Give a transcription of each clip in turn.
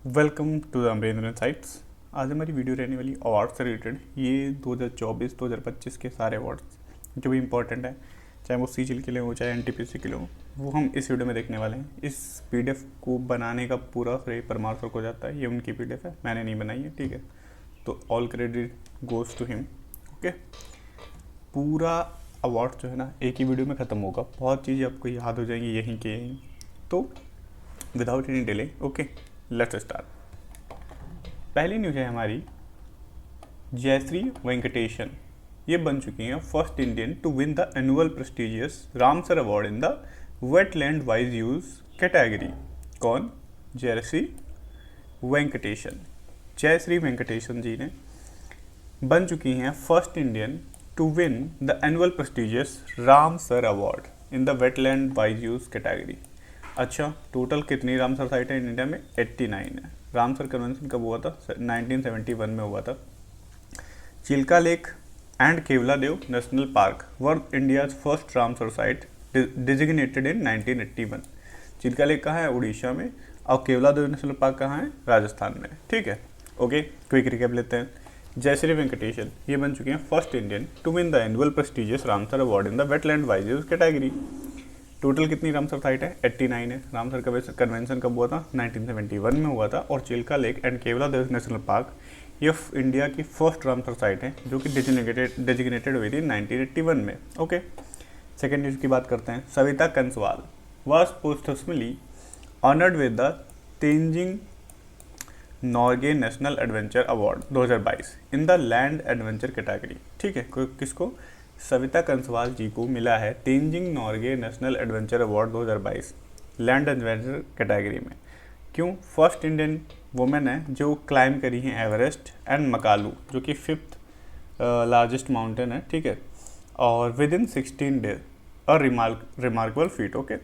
Welcome to the Amarendra sites. आज हमारी video रहने वाली अवार्ड से रिलेटेड। ये 2024-2025 के सारे अवार्ड्स जो भी इंपॉर्टेंट है, चाहे वो सीजीएल के लिए हो चाहे एनटीपीसी के लिए हो, वो हम इस वीडियो में देखने वाले हैं। इस पीडीएफ को बनाने का पूरा श्रेय परमार सर को जाता है। ये उनकी पीडीएफ है, मैंने नहीं बनाई है, ठीक है। तो all credit goes to him. Okay, पूरा अवार्ड जो है ना एक ही वीडियो में ख़त्म होगा। बहुत चीज़ें आपको याद हो जाएंगी यहीं के यहीं। तो without any delay, okay, let's start. पहली न्यूज़ है हमारी, जयश्री वेंकटेशन ये बन चुकी हैं first Indian to win the annual prestigious Ramsar award in the wetland wise use category. कौन? जयश्री वेंकटेशन। जयश्री वेंकटेशन जी ने बन चुकी हैं first Indian to win the annual prestigious Ramsar award in the wetland wise use category. अच्छा, टोटल कितनी Ramsar site है India में? 89 है। रामसर कन्वेंशन कब हुआ था? 1971 में हुआ था। Chilka lake and Keoladeo national park were India's first Ramsar site designated in 1981। Chilka lake कहाँ है? उड़ीसा में। और केवलादेव नेशनल पार्क कहाँ है? राजस्थान में। ठीक है, ओके, क्विक रिकैप लेते हैं। जयश्री वेंकटेशन ये बन चुके हैं first Indian to win the annual prestigious Ramsar award in the wetland wise use category. Total कितनी रामसर साइट है? 89 है। रामसर का कन्वेंशन कब हुआ था? 1971 में हुआ था। और Chilka lake and Keoladeo national park ये इंडिया की फर्स्ट रामसर साइट है जो कि डेजिग्नेटेड हुई थी 1981 में। ओके, सेकेंड न्यूज़ की बात करते हैं। Savita Kanswal was posthumously honoured with the Tenzing Norgay national adventure award 2022 in the land adventure category. ठीक है, किसको? सविता कंसवाल जी को मिला है Tenzing Norgay national adventure award 2022 land adventure category में। क्यों? फर्स्ट इंडियन वुमेन है जो क्लाइम करी हैं एवरेस्ट एंड मकालू जो कि 5th लार्जेस्ट माउंटेन है। ठीक है, और with in 16 days a remarkable feet. Okay,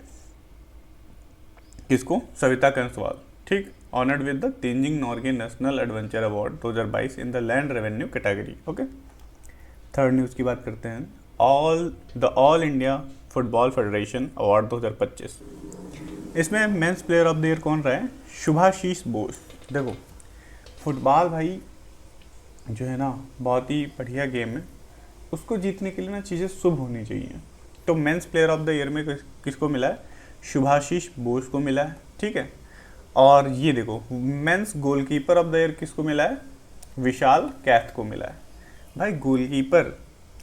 किसको? सविता कंसवाल। ठीक, honoured with the Tenzing Norgay national adventure award 2022 in the land revenue category. Okay, third news की बात करते हैं। All India football federation award 2025 इसमें mains player of the year कौन रहा है? शुभाशीष बोस। देखो, फुटबॉल भाई जो है ना बहुत ही बढ़िया गेम है, उसको जीतने के लिए ना चीज़ें शुभ होनी चाहिए। तो mains player of the year में किसको मिला है? शुभाशीष बोस को मिला है। ठीक है, और ये देखो mains goalkeeper of the year किसको मिला है? विशाल कैथ को मिला है। भाई गोलकीपर,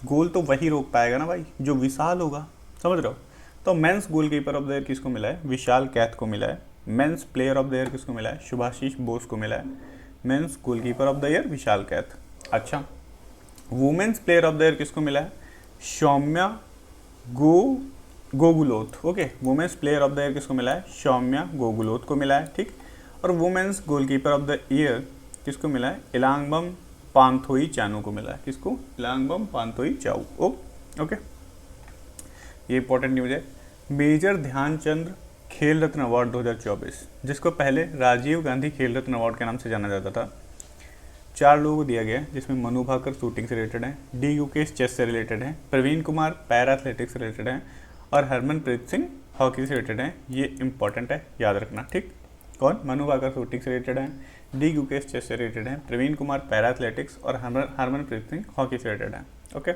गोल तो वही रोक पाएगा ना भाई जो विशाल होगा, समझ रहे हो? तो men's goalkeeper of the year किसको मिला है? विशाल कैथ को मिला है। Men's player of the year किसको मिला है? शुभाशीष बोस को मिला है। Men's goalkeeper of the year Vishal Kaith. अच्छा, women's player of the year किसको मिला है? Saumya Guguloth. Okay, women's player of the year किसको मिला है? सौम्या गोगुलोथ को मिला है। ठीक, और women's goalkeeper of the year किसको मिला है? इलांगबम पांथोई चानू को मिला है। किसको? इलांगबम पांथोई चाऊ। ओके, ये इंपॉर्टेंट न्यूज़ है। मेजर ध्यानचंद खेल रत्न अवार्ड 2024 जिसको पहले राजीव गांधी खेल रत्न अवार्ड के नाम से जाना जाता था, 4 लोगों को दिया गया है, जिसमें मनु भाकर शूटिंग से रिलेटेड है, डी युकेश चेस से रिलेटेड है, प्रवीण कुमार पैरा एथलेटिक्स से रिलेटेड है, और हरमनप्रीत सिंह हॉकी से रिलेटेड है। ये इंपॉर्टेंट है, याद रखना। ठीक, कौन? मनु भाकर शूटिंग से रिलेटेड है, डी युकेश चेस से रिलेटेड है, प्रवीण कुमार पैरा एथलेटिक्स और हरमनप्रीत सिंह हॉकी से रिलेटेड है। ओके,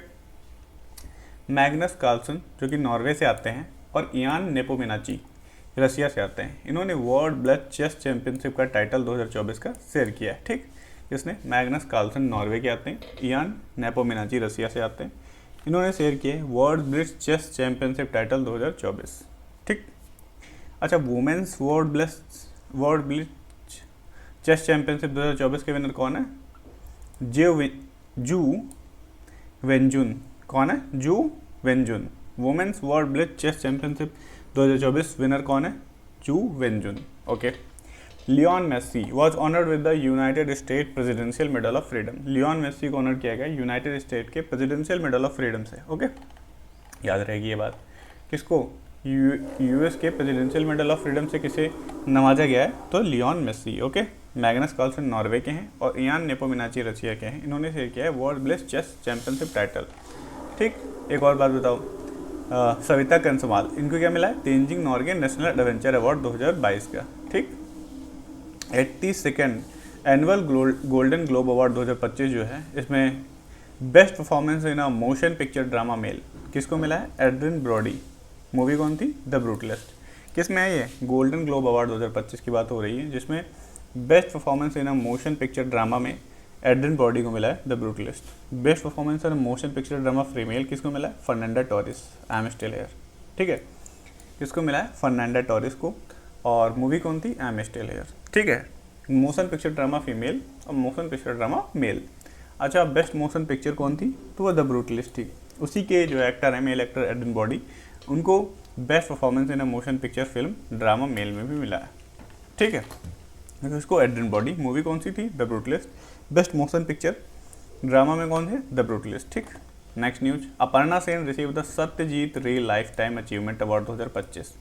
मैग्नस कार्लसन जो कि नॉर्वे से आते हैं, और इयान नेपोमिनाची रसिया से आते हैं। इन्होंने वर्ल्ड ब्लड चेस चैंपियनशिप का टाइटल 2024 का शेयर किया है। ठीक, इसने मैग्नस कार्लसन नॉर्वे के आते हैं, इयान नेपोमिनाची रसिया से आते हैं। इन्होंने शेयर किए world blitz chess championship title 2024। ठीक, अच्छा, women's world blitz chess championship 2024 के विनर कौन है? Ju Wenjun. कौन है? Ju Wenjun. Women's world blitz chess championship 2024 winner कौन है? Ju Wenjun. Okay, Lionel Messi was honoured with the United State presidential medal of freedom. Lionel Messi को honour किया गया यूनाइटेड स्टेट के प्रेसिडेंशियल मेडल ऑफ फ्रीडम से। ओके, याद रहेगी ये बात। किसको? यूएस के प्रेसिडेंशियल मेडल ऑफ फ्रीडम से किसे नवाजा गया है? तो Lionel Messi. Okay, Magnus Carlsen Norway के हैं और इयान नेपोमिनाची रसिया के हैं। इन्होंने शेयर किया है world blitz chess championship title. ठीक, एक और बात बताओ, सविता कंसवाल इनको क्या मिला है? Tenzing Norgay national adventure award 2022 का। ठीक, 82nd annual golden globe award 2025 जो है, इसमें best performance in a motion picture drama male किसको मिला है? Adrien Brody. मूवी कौन थी? The Brutalist. किस में है ये? गोल्डन ग्लोब अवार्ड 2025 की बात हो रही है, जिसमें best performance in a motion picture drama में एड्रियन ब्रॉडी को मिला है the Brutalist. Best performance in a motion picture drama female किसको मिला है? Fernanda Torres, I am still here. ठीक है, किसको मिला है? फर्नांडा टोरिस को। और मूवी कौन थी? आई एम स्टिल हियर। ठीक है, मोशन पिक्चर ड्रामा फीमेल और मोशन पिक्चर ड्रामा मेल। अच्छा, बेस्ट मोशन पिक्चर कौन थी? तो वो द ब्रूटलिस्ट थी। उसी के जो एक्टर है, मेल एक्टर एड्रियन ब्रॉडी, उनको best performance in a motion picture film drama male में भी मिला है। ठीक है, इसको एड्रियन ब्रॉडी। मूवी कौन सी थी? The Brutalist. Best motion picture drama में कौन थे? The Brutalist. ठीक, next news, Aparna Sen receive the Satyajit Ray life time achievement award 2025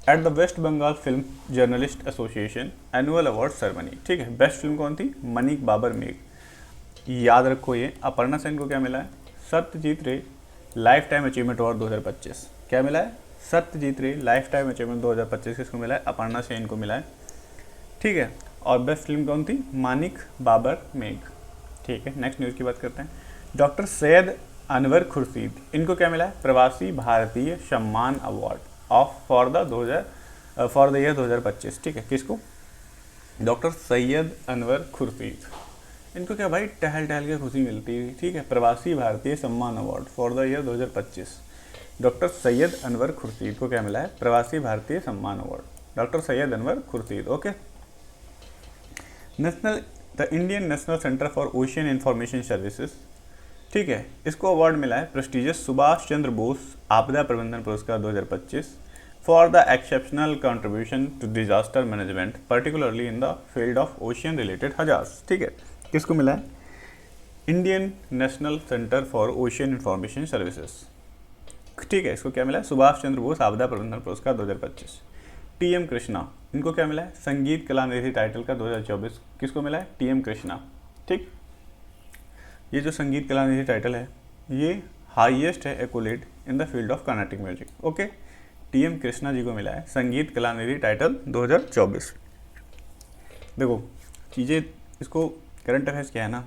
at the West Bengal film journalist association annual award ceremony. ठीक है, बेस्ट फिल्म कौन थी? मनिक बाबर मेघ। याद रखो, ये अपर्णा सेन को क्या मिला है? Satyajit Ray life time achievement award 2025। क्या मिला है? Satyajit Ray life time achievement 2025 किसको मिला है? अपर्णा सेन को मिला है। ठीक है, और बेस्ट फिल्म कौन थी? मानिक बाबर मेघ। ठीक है, नेक्स्ट न्यूज़ की बात करते हैं। डॉक्टर सैयद अनवर खुर्शीद, इनको क्या मिला है? प्रवासी भारतीय सम्मान अवार्ड फॉर द ईयर 2025। ठीक है, किसको? डॉक्टर सैयद अनवर खुर्शीद। इनको क्या भाई? टहल टहल के खुशी मिलती है। ठीक है, प्रवासी भारतीय सम्मान award for the year 2025। Doctor Syed Anwar Khurshid को क्या मिला है? प्रवासी भारतीय सम्मान award. Doctor Syed Anwar Khurshid. Okay, the Indian national centre for ocean information services. ठीक है, इसको अवार्ड मिला है प्रेस्टिजियस सुभाष चंद्र बोस आपदा प्रबंधन पुरस्कार 2025 for the exceptional contribution to disaster management particularly in the field of ocean related hazards. ठीक है, किसको मिला है? Indian national centre for ocean information services. ठीक है, इसको क्या मिला है? सुभाष चंद्र बोस आपदा प्रबंधन पुरस्कार 2025। टीएम कृष्णा, इनको क्या मिला है? संगीत कला निधि टाइटल का 2024 किसको मिला है? टीएम कृष्णा। ठीक, ये जो संगीत कला निधि टाइटल है, ये हाईएस्ट है accolade in the field of Carnatic music. Okay, TM Krishna ji को मिला है संगीत कला निधि टाइटल 2024। देखो चीज़ें, इसको करंट अफेयर्स क्या है ना,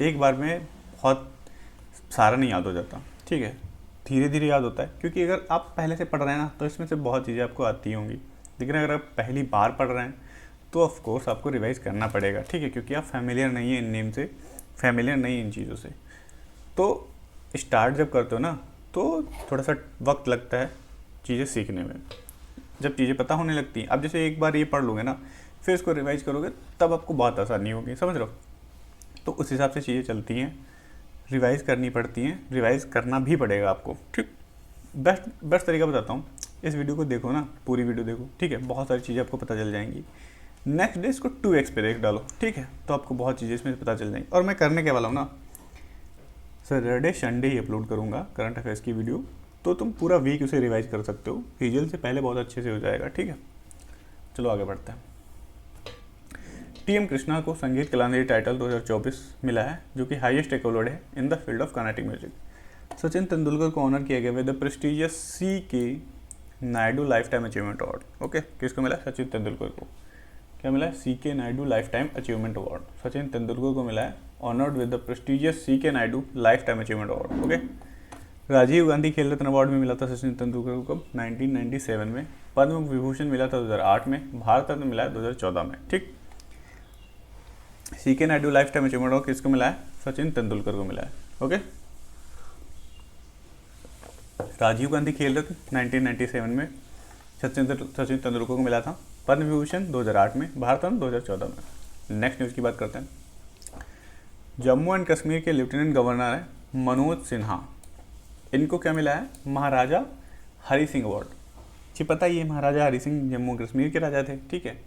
एक बार में बहुत सारा नहीं याद हो जाता। ठीक है, धीरे धीरे याद होता है, क्योंकि अगर आप पहले से पढ़ रहे हैं ना, तो इसमें से बहुत चीज़ें आपको आती होंगी। लेकिन अगर आप पहली बार पढ़ रहे हैं तो ऑफ कोर्स आपको रिवाइज करना पड़ेगा। ठीक है, क्योंकि आप फैमिलियर नहीं है इन नेम से, फैमिलियर नहीं है इन चीज़ों से। तो स्टार्ट जब करते हो ना, तो थोड़ा सा वक्त लगता है चीज़ें सीखने में, जब चीज़ें पता होने लगती हैं। अब जैसे एक बार ये पढ़ लोगे ना, फिर इसको रिवाइज करोगे, तब आपको बहुत आसानी होगी। समझ रहे हो? तो उस हिसाब से चीज़ें चलती हैं, रिवाइज़ करनी पड़ती हैं, रिवाइज़ करना भी पड़ेगा आपको। ठीक, बेस्ट तरीका बताता हूँ, इस वीडियो को देखो ना, पूरी वीडियो देखो। ठीक है, बहुत सारी चीज़ें आपको पता चल जाएंगी। नेक्स्ट डे इसको 2x पे देख डालो। ठीक है, तो आपको बहुत चीज़ें इसमें पता चल जाएंगी। और मैं करने के वाला हूँ ना, सैटरडे संडे ही अपलोड करूँगा करंट अफेयर्स की वीडियो, तो तुम पूरा वीक उसे रिवाइज कर सकते हो। रीजल से पहले बहुत अच्छे से हो जाएगा। ठीक है, चलो आगे बढ़ते हैं। टीएम कृष्णा को संगीत कला निधि टाइटल 2024 मिला है, जो कि हाईएस्ट एक्कोलेड है in the field of Carnatic music. Sachin Tendulkar को ऑनर किया गया with the prestigious CK Naidu life time achievement award. Okay, किसको मिला? सचिन तेंदुलकर को। क्या मिला है? CK Naidu life time achievement award. Sachin Tendulkar को मिला है honoured with the prestigious CK Naidu life time achievement award. Okay, Rajiv Gandhi Khel Ratna award में मिला था सचिन तेंदुलकर को 1997 में। पद्म विभूषण मिला था 2008 में। भारत रत्न मिला है 2014 में। ठीक, CK Naidu life time achievement award किसको मिला है? सचिन तेंदुलकर को मिला है। ओके, राजीव गांधी खेल रत्न 1997 में सचिन तेंदुलकर को मिला था। पद्म विभूषण 2008 में, भारत रत्न 2014 में। नेक्स्ट न्यूज़ की बात करते हैं। जम्मू एंड कश्मीर के लेफ्टिनेंट गवर्नर है मनोज सिन्हा, इनको क्या मिला है? महाराजा हरि सिंह अवार्ड। जी पता ही है, महाराजा हरि सिंह जम्मू कश्मीर के राजा थे। ठीक है,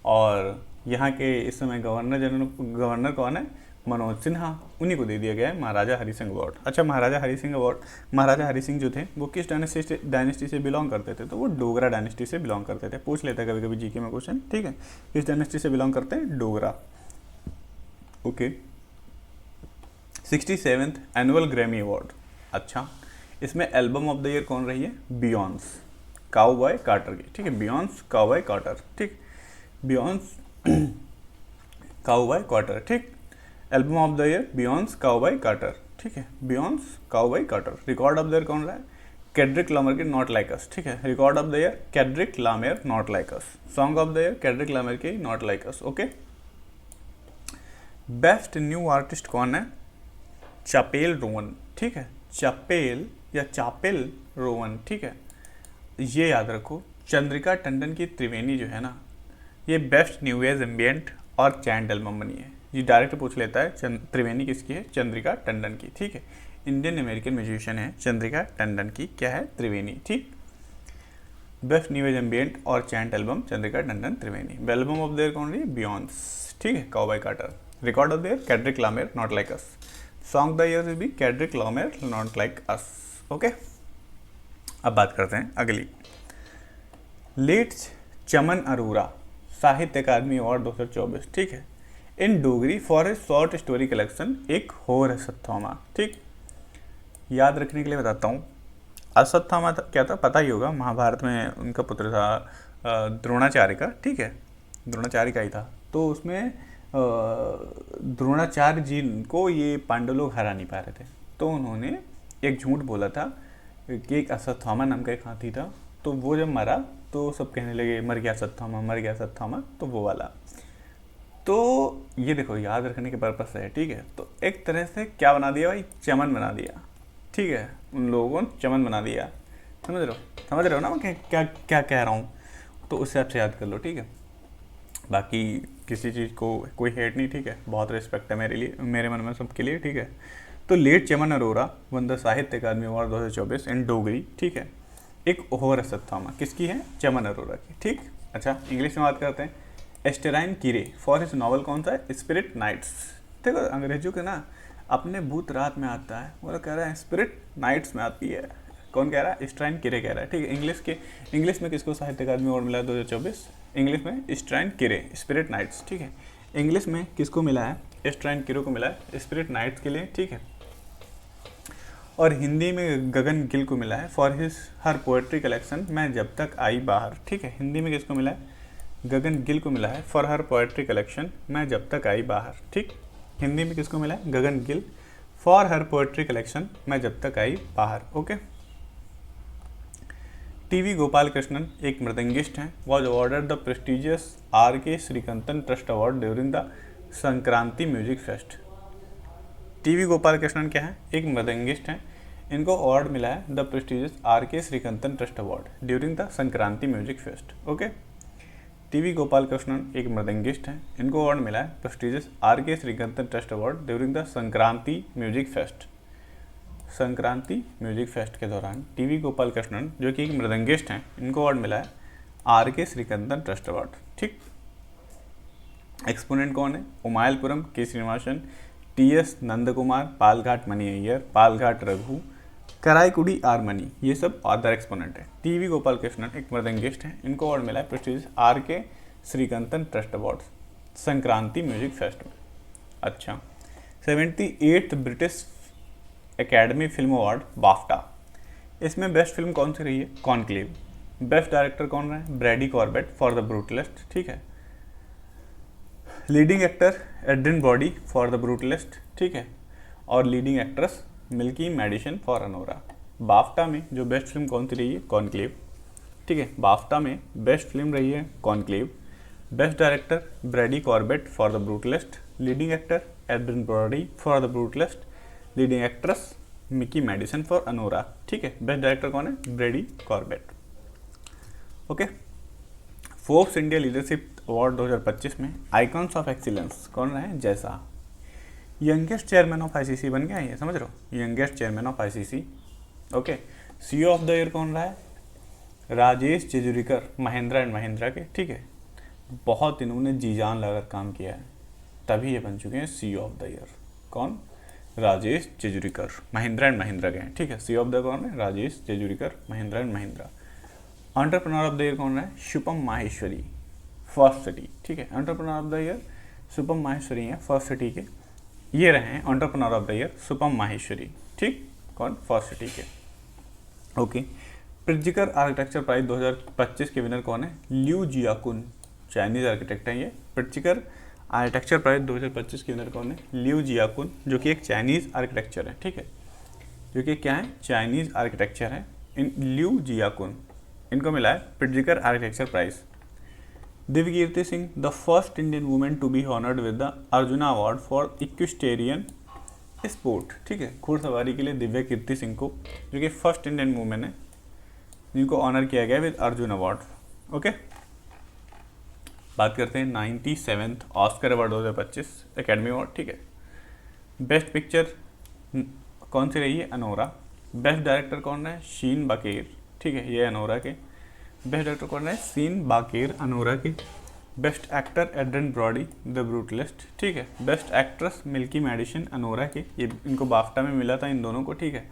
और यहाँ के इस समय गवर्नर कौन है? मनोज सिन्हा, उन्हीं को दे दिया गया है महाराजा हरि सिंह अवार्ड। अच्छा, महाराजा हरि सिंह अवार्ड, महाराजा हरि सिंह जो थे वो किस डायनेस्टी से बिलोंग करते थे? तो वो डोगरा डायनेस्टी से बिलोंग करते थे। पूछ लेते हैं कभी कभी जीके में क्वेश्चन। ठीक है, किस डायनेस्टी से बिलोंग करते हैं? Dogra. Okay, 67th annual Grammy award. अच्छा, इसमें एल्बम ऑफ द ईयर कौन रही है? बियॉन्स काउबॉय कार्टर की। ठीक है, बियॉन्स काउबॉय कार्टर। ठीक, बियॉन्स काउबॉय कार्टर, ठीक। Album of the year Beyonce cowboy Carter, ठीक है, Beyonce cowboy Carter. Record of the year कौन रहा है? केड्रिक लामर की नॉट लाइक अस, ठीक है। Record of the year Kendrick Lamar not like us. Song of the year Kendrick Lamar की not like us, okay. Best new artist कौन है? चापेल Rowan, ठीक है, चापेल या चापेल रोवन, ठीक है। ये याद रखो, चंद्रिका टंडन की त्रिवेणी जो है ना, ये बेस्ट न्यू एज एम्बियंट और चैंट एल्बम बनी है। ये डायरेक्ट पूछ लेता है त्रिवेणी किसकी है? चंद्रिका टंडन की, ठीक है। इंडियन अमेरिकन म्यूजिशियन है चंद्रिका टंडन की, क्या है? त्रिवेणी, ठीक। बेस्ट न्यू एज एम्बियंट और chant album Chandrika Tandon Triveni. Album of the year कौन रही? बियॉन्स, ठीक है, cowboy Carter. Record of the year Kendrick Lamar not like us. Song the year will be Kendrick Lamar not like us, okay. अब बात करते हैं अगली। लेट चमन अरोरा साहित्य अकादमी अवार्ड 2024, ठीक है, in Dogri for a short story collection Ek Hor Ashwatthama, ठीक। याद रखने के लिए बताता हूँ, अश्वत्थामा क्या था पता ही होगा, महाभारत में उनका पुत्र था द्रोणाचार्य का, ठीक है, द्रोणाचार्य का ही था। तो उसमें द्रोणाचार्य जी को ये पांडव लोग हरा नहीं पा रहे थे, तो उन्होंने एक झूठ बोला था कि एक अश्वत्थामा नाम का एक हाथी था, तो वो जब मरा तो सब कहने लगे मर गया अश्वत्थामा, मर गया अश्वत्थामा, तो वो वाला। तो ये देखो याद रखने के पर्पस है, ठीक है। तो एक तरह से क्या बना दिया भाई? चमन बना दिया, ठीक है, उन लोगों ने चमन बना दिया। समझ रहे हो ना मैं क्या क्या कह रहा हूँ? तो उससे आपसे याद कर लो, ठीक है। बाकी किसी चीज़ को कोई हेट नहीं, ठीक है, बहुत रिस्पेक्ट है मेरे लिए, मेरे मन में सबके लिए, ठीक है। तो late Chaman Arora won the Sahitya Akademi award 2024 इन डोगरी, ठीक है, एक ओहर अश्वत्थामा किसकी है? चमन अरोरा की, ठीक। अच्छा, इंग्लिश में बात करते हैं। Easterine Kire for his novel कौन सा है? Spirit nights. देखो अंग्रेजों के ना अपने भूत रात में आता है, वो कह रहा है स्पिरिट नाइट्स में आती है। कौन कह रहा है? एस्टेराइन कीरे कह रहा है, ठीक है। इंग्लिश में किसको साहित्य अकादमी अवार्ड मिला है 2024? इंग्लिश में एस्टेराइन कीरे, स्पिरिट नाइट्स, ठीक है। इंग्लिश में किसको मिला है? एस्टेराइन कीरे को मिला है स्पिरिट नाइट्स के लिए, ठीक है। और हिंदी में गगन गिल को मिला है for his her poetry collection Main Jab तक आई बाहर, ठीक है। हिंदी में किसको मिला है? गगन गिल को मिला है for her poetry collection Main Jab तक आई बाहर, ठीक। हिंदी में किसको मिला है? Gagan Gill for her poetry collection Main Jab तक आई बाहर, ओके। टीवी गोपाल कृष्णन एक मृदंगिस्ट हैं, was awarded the prestigious RK. Srikantan trust award during the Sankranti music fest. TV Gopal Krishnan क्या है? एक मृदंगिस्ट हैं, इनको अवार्ड मिला है the prestigious RK. Srikantan trust award during the Sankranti music fest, okay. TV Gopal Krishnan एक मृदंगिस्ट हैं, इनको अवार्ड मिला है prestigious RK. Srikantan trust award during the Sankranti music fest. Sankranti music fest के दौरान टीवी गोपाल कृष्णन जो कि एक मृदंगिस्ट हैं, इनको अवार्ड मिला है आर.के. श्रीकांतन ट्रस्ट अवार्ड, ठीक। एक्सपोनेंट कौन है? Umayalpuram K Srinivasan, TS. Nandakumar, Palghat Mani Iyer, Palghat Raghu, Karaikudi R Mani, ये सब अदर एक्सपोनेंट है। टीवी गोपाल कृष्णन एक मृदंगिस्ट हैं, इनको अवार्ड मिला है prestigious RK. Srikantan trust award Sankranti music fest में। अच्छा, 78th British academy film award BAFTA, इसमें बेस्ट फिल्म कौन सी रही है? कॉन्क्लेव। बेस्ट डायरेक्टर कौन रहा है? Brady Corbet for the Brutalist, ठीक है। Leading actor Adrien Brody for the Brutalist, ठीक है। और leading actress Mikey Madison for Anora. BAFTA में जो बेस्ट फिल्म कौन सी रही है? कॉन्क्लेव, ठीक है। बाफ्टा में बेस्ट फिल्म रही है Conclave. Best director Brady Corbet for the Brutalist, leading actor Adrien Brody for the Brutalist, leading actress Mikey Madison for Anora, ठीक है। बेस्ट डायरेक्टर कौन है? Brady Corbet, okay. Forbes India leadership award 2025 में icons of excellence कौन रहे? जैसा youngest chairman of ICC बन गया है, ये समझ रहे हो? Youngest chairman of ICC, okay. CEO of the year कौन रहा है? राजेश जेजुरीकर, महिंद्रा एंड महिंद्रा के, ठीक है। बहुत इन्होंने जी जान लगाकर काम किया है, तभी ये बन चुके हैं सीईओ ऑफ द ईयर। कौन? राजेश जेजुरीकर, महिंद्रा एंड महिंद्रा के हैं, ठीक है। सीईओ ऑफ द कौन है? Rajesh Jejurikar, Mahindra and Mahindra. Entrepreneur of the year कौन है? शुभम माहेश्वरी, फर्स्ट सिटी, ठीक है। Entrepreneur of the year Shubham Maheshwari हैं, फर्स्ट सिटी के। ये रहे हैं entrepreneur of the year Shubham Maheshwari, ठीक। कौन? फर्स्ट सिटी के, ओके। प्रिज्कर आर्किटेक्चर प्राइज 2025 के विनर कौन है? ल्यू जियाकुन, चाइनीज़ आर्किटेक्ट हैं ये। प्रिट्ज़कर आर्किटेक्चर प्राइज 2025 के विनर कौन है? लियू जियाकुन, जो कि एक चाइनीज़ आर्किटेक्चर है, ठीक है, जो कि क्या है? चाइनीज़ आर्किटेक्चर है। इन लियू जियाकुन, इनको मिला है Pritzker architecture prize. Divyakriti Singh, the first Indian women to be honoured with the Arjuna award for equestrian sport, ठीक है, घुड़सवारी के लिए दिव्या कीर्ति सिंह को, जो कि फर्स्ट इंडियन वुमेन है, जिनको ऑनर किया गया विद अर्जुन अवार्ड। ओके, बात करते हैं 97th Oscar award 2025 academy award, ठीक है। बेस्ट पिक्चर कौन सी रही है? अनोरा। बेस्ट डायरेक्टर कौन है? शीन बाकेर, ठीक है, ये अनोरा के। बेस्ट डायरेक्टर कौन है? शीन बाकेर, अनोरा के। Best actor Adrien Brody, the Brutalist, ठीक है। Best actress Mikey Madison, Anora के, ये इनको बाफ्टा में मिला था इन दोनों को, ठीक है।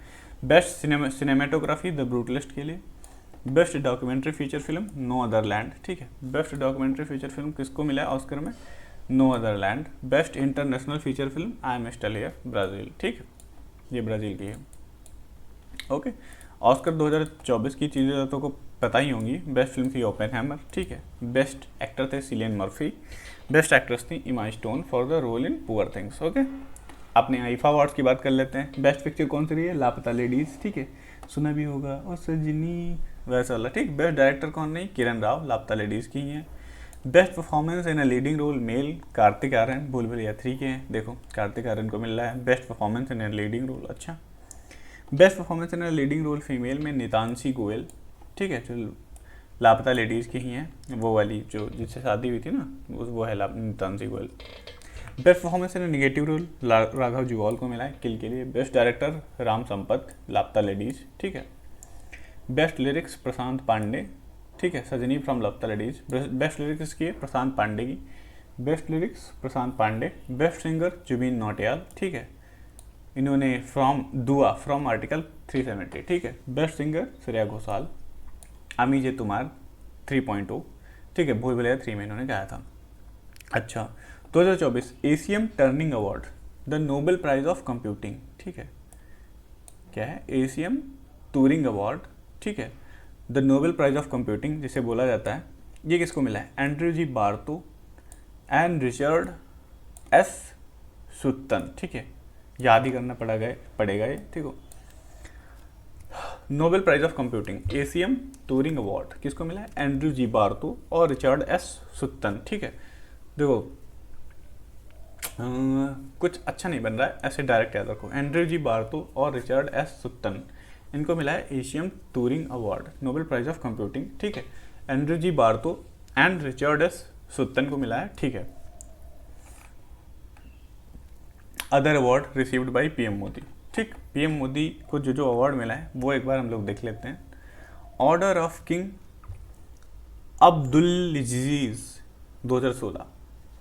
बेस्ट सिनेमेटोग्राफी द ब्रूटलिस्ट के लिए। Best documentary feature film no other land, ठीक है, बेस्ट डॉक्यूमेंट्री फीचर फिल्म किसको मिला है ऑस्कर में? No other land. Best international feature film I am still here, Brazil, ठीक है, ये ब्राज़ील की है। ओके, ऑस्कर 2024 की चीज़ें तो को पता ही होंगी। बेस्ट फिल्म थी ओपेनहाइमर, ठीक है। बेस्ट एक्टर थे सिलियन मर्फी। बेस्ट एक्ट्रेस थी Emma Stone for the role in poor things. Okay, अपने आईफा अवार्ड्स की बात कर लेते हैं। बेस्ट पिक्चर कौन सी रही है? लापता लेडीज़, ठीक है, सुना भी होगा, और सजनी वैसा वाला, ठीक। बेस्ट डायरेक्टर कौन नहीं? किरण राव, लापता लेडीज़ की हैं। Best performance in a leading role male, Kartik Aaryan, Bhool Bhulaiyaa 3 के हैं, देखो कार्तिक आर्यन को मिल रहा है best performance in a leading role. अच्छा, best performance in a leading role female में नितांशी गोयल, ठीक है, जो लापता लेडीज़ की ही हैं, वो वाली जो जिससे शादी हुई थी ना, वो है Nitanshi Goel. Best performance in negative role Raghav Juyal को मिला है किल के लिए। बेस्ट डायरेक्टर राम संपत, लापता लेडीज़, ठीक है। बेस्ट लिरिक्स प्रशांत पांडे, ठीक है, सजनी फ्रॉम लापता लेडीज़। बेस्ट लिरिक्स की है प्रशांत पांडे की, बेस्ट लिरिक्स प्रशांत पांडे। बेस्ट सिंगर जुबिन नौटियाल, ठीक है, इन्होंने फ्रॉम दुआ फ्रॉम आर्टिकल 370, ठीक है। Best singer Shreya Ghoshal. अमी जे तुमार 3.0, ठीक है, भूल भुलैया 3 में इन्होंने गाया था। अच्छा, 2024 Asian turning award, the Nobel prize of computing, ठीक है, क्या है? एशियन टूरिंग अवार्ड, ठीक है, the Nobel prize of computing जिसे बोला जाता है, ये किसको मिला है? Andrew G Barto and Richard S Sutton, ठीक है, याद ही करना पड़ेगा ये, ठीक हो। Nobel prize of computing Asian Turing award किसको मिला है? एंड्रयू जी बार्तो और रिचर्ड एस सुत्तन, ठीक है। देखो कुछ अच्छा नहीं बन रहा है, ऐसे डायरेक्ट याद रखो। एंड्रयू जी बार्तो और रिचर्ड एस सुत्तन, इनको मिला है Asian Turing award, Nobel prize of computing, ठीक है। Andrew G Barto and Richard S Sutton को मिला है, ठीक है। Other award received by PM Modi, ठीक, पीएम मोदी को जो जो अवार्ड मिला है वो एक बार हम लोग देख लेते हैं। Order of king Abdulaziz 2016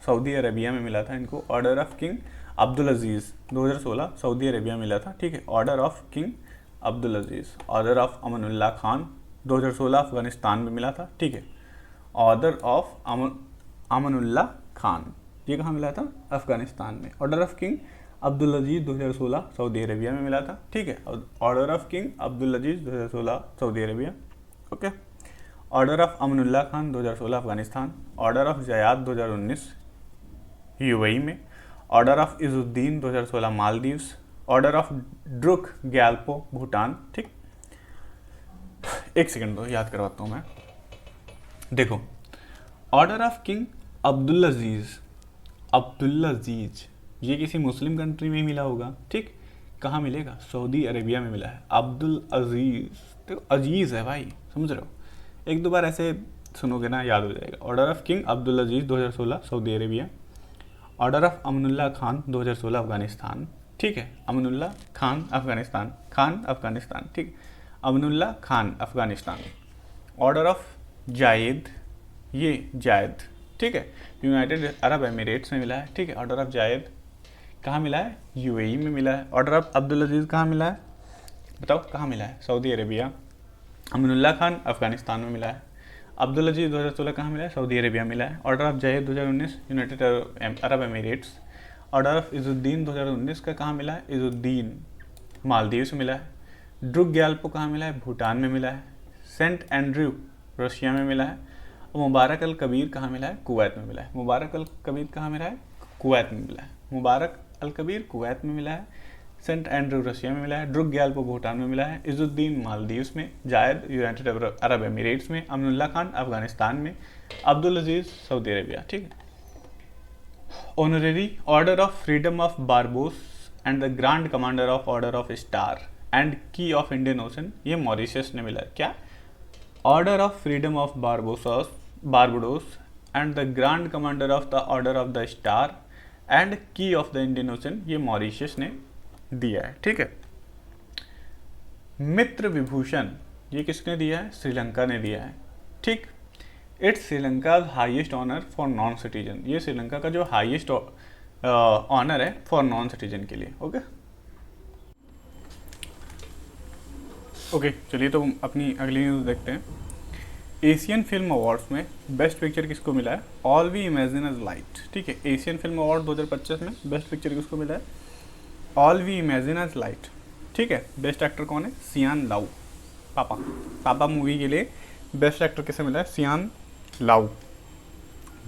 Saudi Arabia में मिला था इनको। Order of king Abdul Aziz 2016 Saudi Arabia में मिला था, ठीक है। Order of king Abdul Aziz. Order of Amanullah Khan 2016 Afghanistan में मिला था, ठीक है। ऑर्डर ऑफ अमनुल्लाह खान, ये कहाँ मिला था? अफगानिस्तान में। Order of king Abdul Aziz 2016 Saudi Arabia में मिला था, ठीक है। Order of king Abdul Aziz 2016 Saudi Arabia, okay. Order of Amanullah Khan 2016 Afghanistan. Order of Zayed 2019 UAE में। Order of Izzuddin 2016 Maldives. Order of Druk Gyalpo Bhutan, ठीक। एक सेकंड दो, याद करवाता हूँ मैं। देखो, ऑर्डर ऑफ किंग अब्दुल अजीज़ ये किसी मुस्लिम कंट्री में मिला होगा, ठीक। कहाँ मिलेगा? सऊदी अरेबिया में मिला है। अब्दुल अजीज़, देखो अजीज़ है भाई, समझ रहे हो, एक दो बार ऐसे सुनोगे ना याद हो जाएगा। Order of king Abdul Aziz 2016 Saudi Arabia. Order of Amanullah Khan 2016 Afghanistan, ठीक है। अमनुल्लाह खान अफगानिस्तान, ठीक। Amanullah Khan Afghanistan. Order of Zayed, ये जायद, ठीक है, यूनाइटेड अरब एमिरेट्स में मिला है, ठीक है। ऑर्डर ऑफ जायद कहाँ मिला है? यूएई में मिला है। ऑर्डर ऑफ अब्दुल अजीज़ कहाँ मिला है? बताओ कहाँ मिला है? Saudi Arabia. अमनुल्लाह खान अफगानिस्तान में मिला है। अब्दुल अजीज़ 2016 कहाँ मिला है? सऊदी अरेबिया मिला है। Order of Zayed 2019 United Arab Emirates. Order of Izzuddin 2019 का कहाँ मिला है? इजुद्दीन मालदीव्स में मिला है। ड्रुक ग्याल्पो कहाँ मिला है? भूटान में मिला है। सेंट एंड्रयू रशिया में मिला है। मुबारक अल कबीर कहाँ मिला है? कुवैत में मिला है। मुबारक अल कबीर कहाँ मिला है? कुवैत में मिला है। मुबारक अल कबीर कुवैत में मिला है। सेंट एंड्रू रशिया में मिला है। ड्रुक ग्याल्पो भूटान में मिला है। इजुद्दीन मालदीव्स में। जायद यूनाइटेड अरब एमिरेट्स में। अमीनुल्लाह खान अफगानिस्तान में। Abdul Aziz Saudi Arabia. ठीक है। Honorary order of freedom of Barbados and the grand commander of order of star and key of Indian ocean, ये मॉरिशस ने मिला है। क्या? Order of freedom of Barbados and the grand commander of the order of the star and key of the Indian ocean, ये Mauritius ने दिया है। ठीक है। मित्र विभूषण ये किसने दिया है? श्रीलंका ने दिया है। ठीक। It's Sri Lanka highest honour for non citizen, ये श्रीलंका का जो हाईएस्ट ऑनर है फॉर नॉन सिटीजन के लिए। ओके चलिए तो अपनी अगली न्यूज़ देखते हैं। एशियन फिल्म अवार्ड्स में बेस्ट पिक्चर किसको मिला है? All we imagine as light. ठीक है। एशियन फिल्म अवार्ड 2025 में बेस्ट पिक्चर किसको मिला है? All we imagine as light. ठीक है। बेस्ट एक्टर कौन है? सियान लाऊ। पापा मूवी के लिए बेस्ट एक्टर किसे मिला है? सियान लाऊ।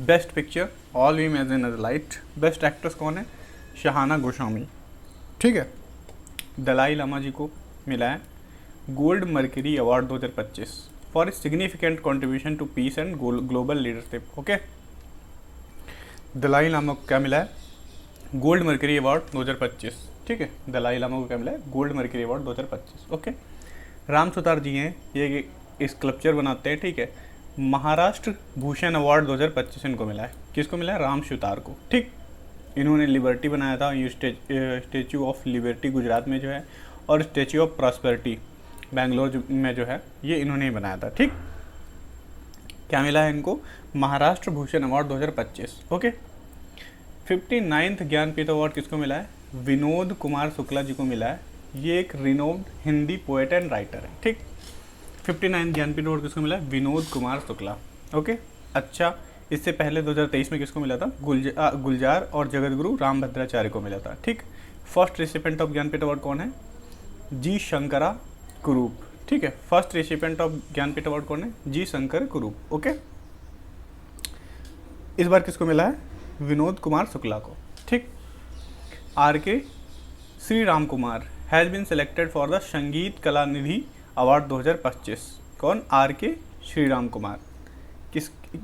Best picture all we imagine as light. Best actress कौन है? शहाना गोस्वामी। ठीक है। दलाई लामा जी को मिला है gold mercury award 2025 for significant contribution to peace and global leadership. Okay. Dalai Lama को क्या मिला है? Gold mercury award 2025। ठीक है। दलाई लामा को क्या मिला है? Gold mercury award 2025। Okay. Ram Sutar ji हैं, ये स्कल्पचर बनाते हैं। ठीक है। महाराष्ट्र भूषण अवार्ड 2025 इनको मिला है। किसको मिला है? राम सुतार को। ठीक। इन्होंने लिबर्टी बनाया था, ये स्टेचू ऑफ लिबर्टी गुजरात में जो है, और स्टेचू ऑफ प्रॉस्पेरिटी बेंगलोर में जो है, ये इन्होंने ही बनाया था। ठीक। क्या मिला है इनको? Maharashtra Bhushan award 2025। Okay. 59th Jnanpith award किसको मिला है? विनोद कुमार शुक्ला जी को मिला है। ये एक रिनोव्ड हिंदी पोएट एंड राइटर है। ठीक। 59 ज्ञानपीठ अवार्ड किसको मिला है? विनोद कुमार शुक्ला। ओके। अच्छा, इससे पहले 2023 में किसको मिला था? गुलजार और जगतगुरु रामभद्राचार्य को मिला था। ठीक। First recipient of Jnanpith award कौन है? जी शंकरा कुरूप। ठीक है। First recipient of Jnanpith award कौन है? जी शंकर कुरूप। ओके। इस बार किसको मिला है? विनोद कुमार शुक्ला को। ठीक। R K Shri Ram Kumar has been selected for the Sangeet Kala Nidhi award 2025। कौन? Are K Shri Ram Kumar.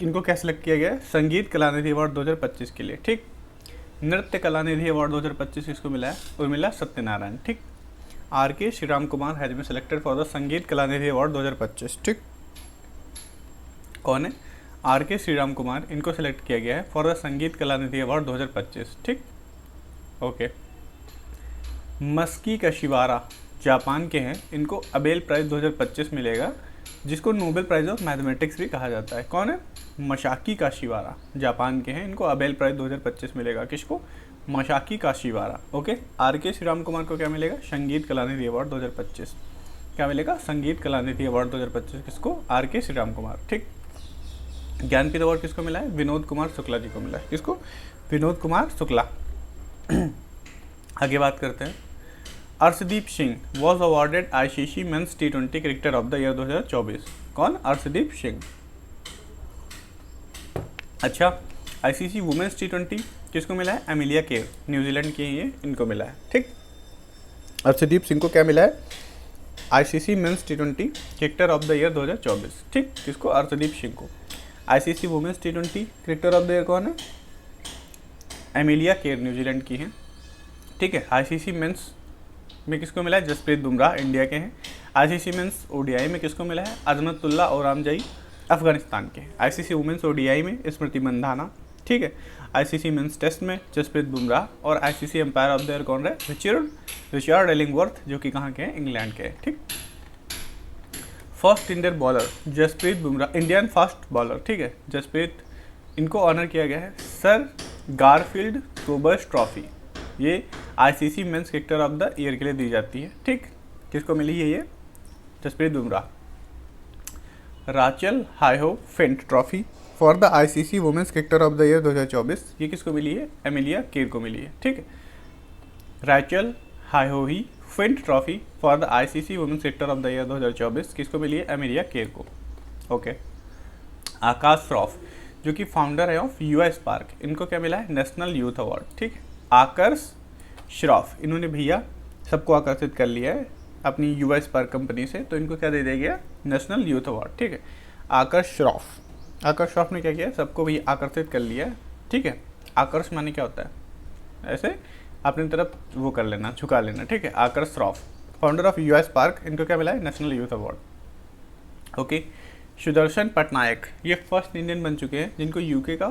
इनको क्या सेलेक्ट किया गया है? संगीत कला निधि अवार्ड 2025 के लिए। ठीक। नृत्य कला निधि अवार्ड 2025 किसको मिला है? और मिला सत्यनारायण। ठीक। R K Shri Ram Kumar has been selected for the Sangeet Kala Nidhi award 2025। ठीक। कौन है? आर के श्री राम कुमार, इनको सेलेक्ट किया गया है for the Sangeet Kala Nidhi award 2025। ठीक। ओके। मस्की काशिवारा जापान के हैं, इनको अबेल प्राइज़ 2025 मिलेगा, जिसको नोबेल प्राइज़ ऑफ मैथमेटिक्स भी कहा जाता है। कौन है? मसाकी काशिवारा जापान के हैं, इनको अबेल प्राइज़ 2025 मिलेगा। किसको? मसाकी काशिवारा। Okay. Are K Shri Ram Kumar को क्या मिलेगा? संगीत कला निधि अवार्ड 2025। क्या मिलेगा? संगीत कला निधि अवार्ड 2025 किसको? Are K Shri Ram Kumar. ठीक। ज्ञानपीठ अवार्ड किसको मिला है? विनोद कुमार शुक्ला जी को मिला है। किसको? विनोद कुमार शुक्ला। आगे बात करते हैं। Arshdeep Singh was awarded ICC men's T20 cricketer of the year 2024। कौन? अर्शदीप सिंह। अच्छा, आईसीसी वुमेन्स T20 किसको मिला है? एमिलिया केर, न्यूजीलैंड की ये, इनको मिला है। ठीक। अर्शदीप सिंह को क्या मिला है? ICC men's T20 cricketer of the year 2024। ठीक। किसको? अर्शदीप सिंह को। ICC women's T20 cricketer of the year कौन है? एमिलिया केर, न्यूजीलैंड की हैं। ठीक है। आईसीसी मेंस में किसको मिला है? जसप्रीत बुमराह, इंडिया के हैं। आईसीसी मेंस ओडीआई में किसको मिला है? अजमतुल्ला औरंगजेब, अफगानिस्तान के। आईसीसी वुमेन्स ओडीआई में स्मृति मंधाना। ठीक है। आईसीसी मेंस टेस्ट में जसप्रीत बुमराह, और ICC umpire of the year कौन रहे? रिचर्ड एलिंगवर्थ, जो कि कहाँ के हैं? इंग्लैंड के हैं। ठीक। First Indian bowler Jasprit Bumrah, Indian fast bowler. ठीक है। जसप्रीत, इनको ऑनर किया गया है सर गारफील्ड सोबर्स ट्रॉफी। ये ICC men's cricketer of the year के लिए दी जाती है। ठीक। किसको मिली है ये? Jasprit Bumrah. Rachael Heyhoe Flint trophy for the ICC women's cricketer of the year 2024, ये किसको मिली है? एमिलिया केर को मिली है। ठीक है। Rachael Heyhoe Flint trophy for the ICC women's cricketer of the year 2024 किसको मिली है? एमिलिया केर को। ओके। आकाश श्रॉफ जो कि फाउंडर है ऑफ यूएस पार्क, इनको क्या मिला है? National youth award. ठीक है, आकर्ष श्रॉफ, इन्होंने भैया सबको आकर्षित कर लिया है अपनी यूएस पार्क कंपनी से, तो इनको क्या दे दिया गया? National youth award. ठीक है, आकर्ष श्रॉफ ने क्या किया? सबको भी आकर्षित कर लिया है। ठीक है, आकर्ष माने क्या होता है? ऐसे अपनी तरफ वो कर लेना, झुका लेना। ठीक है, Aakarsh Shroff founder of US park, इनको क्या मिला है? National youth award. Okay, Sudarshan Patnaik, ये फर्स्ट इंडियन बन चुके हैं जिनको यूके का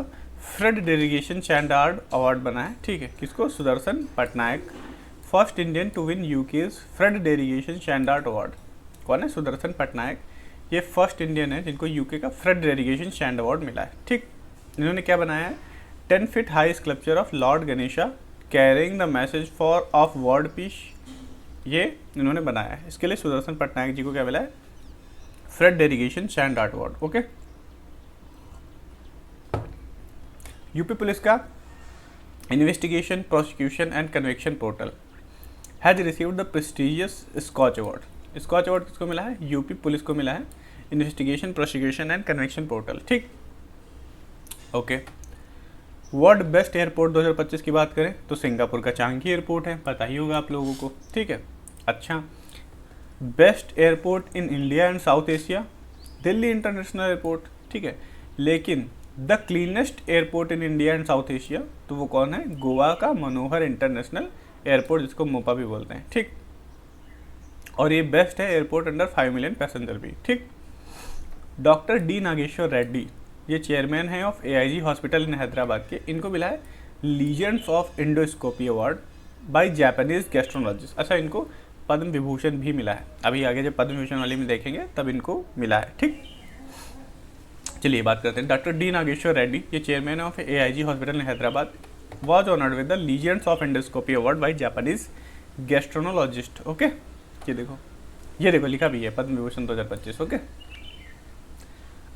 फ्रेड डेरिगेशन स्टैंडर्ड अवार्ड बना है। ठीक है, किसको? Sudarshan Patnaik, first Indian to win UK's Fred Darrington standard award. कौन है? सुदर्शन पटनायक, ये फर्स्ट इंडियन है जिनको यूके का फ्रेड डेरिगेशन स्टैंड अवार्ड मिला है। ठीक, इन्होंने क्या बनाया है? 10 feet high sculpture of Lord Ganesha carrying the message for of world peace, ये इन्होंने बनाया है। इसके लिए सुदर्शन पटनायक जी को क्या मिला है? Fred Darrington standard award. Okay, UP police का investigation, prosecution and conviction portal has received the prestigious Skoch award. Skoch award किसको मिला है? यूपी पुलिस को मिला है, investigation, prosecution and conviction portal. ठीक, ओके। वर्ल्ड बेस्ट एयरपोर्ट 2025 की बात करें तो सिंगापुर का चांगी एयरपोर्ट है, पता ही होगा आप लोगों को। ठीक है, अच्छा। Best airport in India and south Asia, Delhi international airport. ठीक है, लेकिन the cleanest airport in India and south Asia, तो वो कौन है? गोवा का मनोहर इंटरनेशनल एयरपोर्ट, जिसको मोपा भी बोलते हैं। ठीक, और ये बेस्ट है एयरपोर्ट अंडर 5 मिलियन पैसेंजर भी। ठीक, डॉक्टर डी नागेश्वर रेड्डी, ये चेयरमैन है of AIG hospital in Hyderabad के, इनको मिला है legends of endoscopy award bye Japanese gastrologist. अच्छा, इनको पद्म विभूषण भी मिला है, अभी आगे जब पद्म विभूषण वाली में देखेंगे तब इनको मिला है। ठीक, चलिए बात करते हैं। डॉक्टर डी नागेश्वर रेड्डी, ये chairman of AIG hospital in Hyderabad, was honoured with the legends of endoscopy award bye Japanese gastrologist. Okay, ये देखो लिखा भी है पद्म विभूषण 2025। ओके,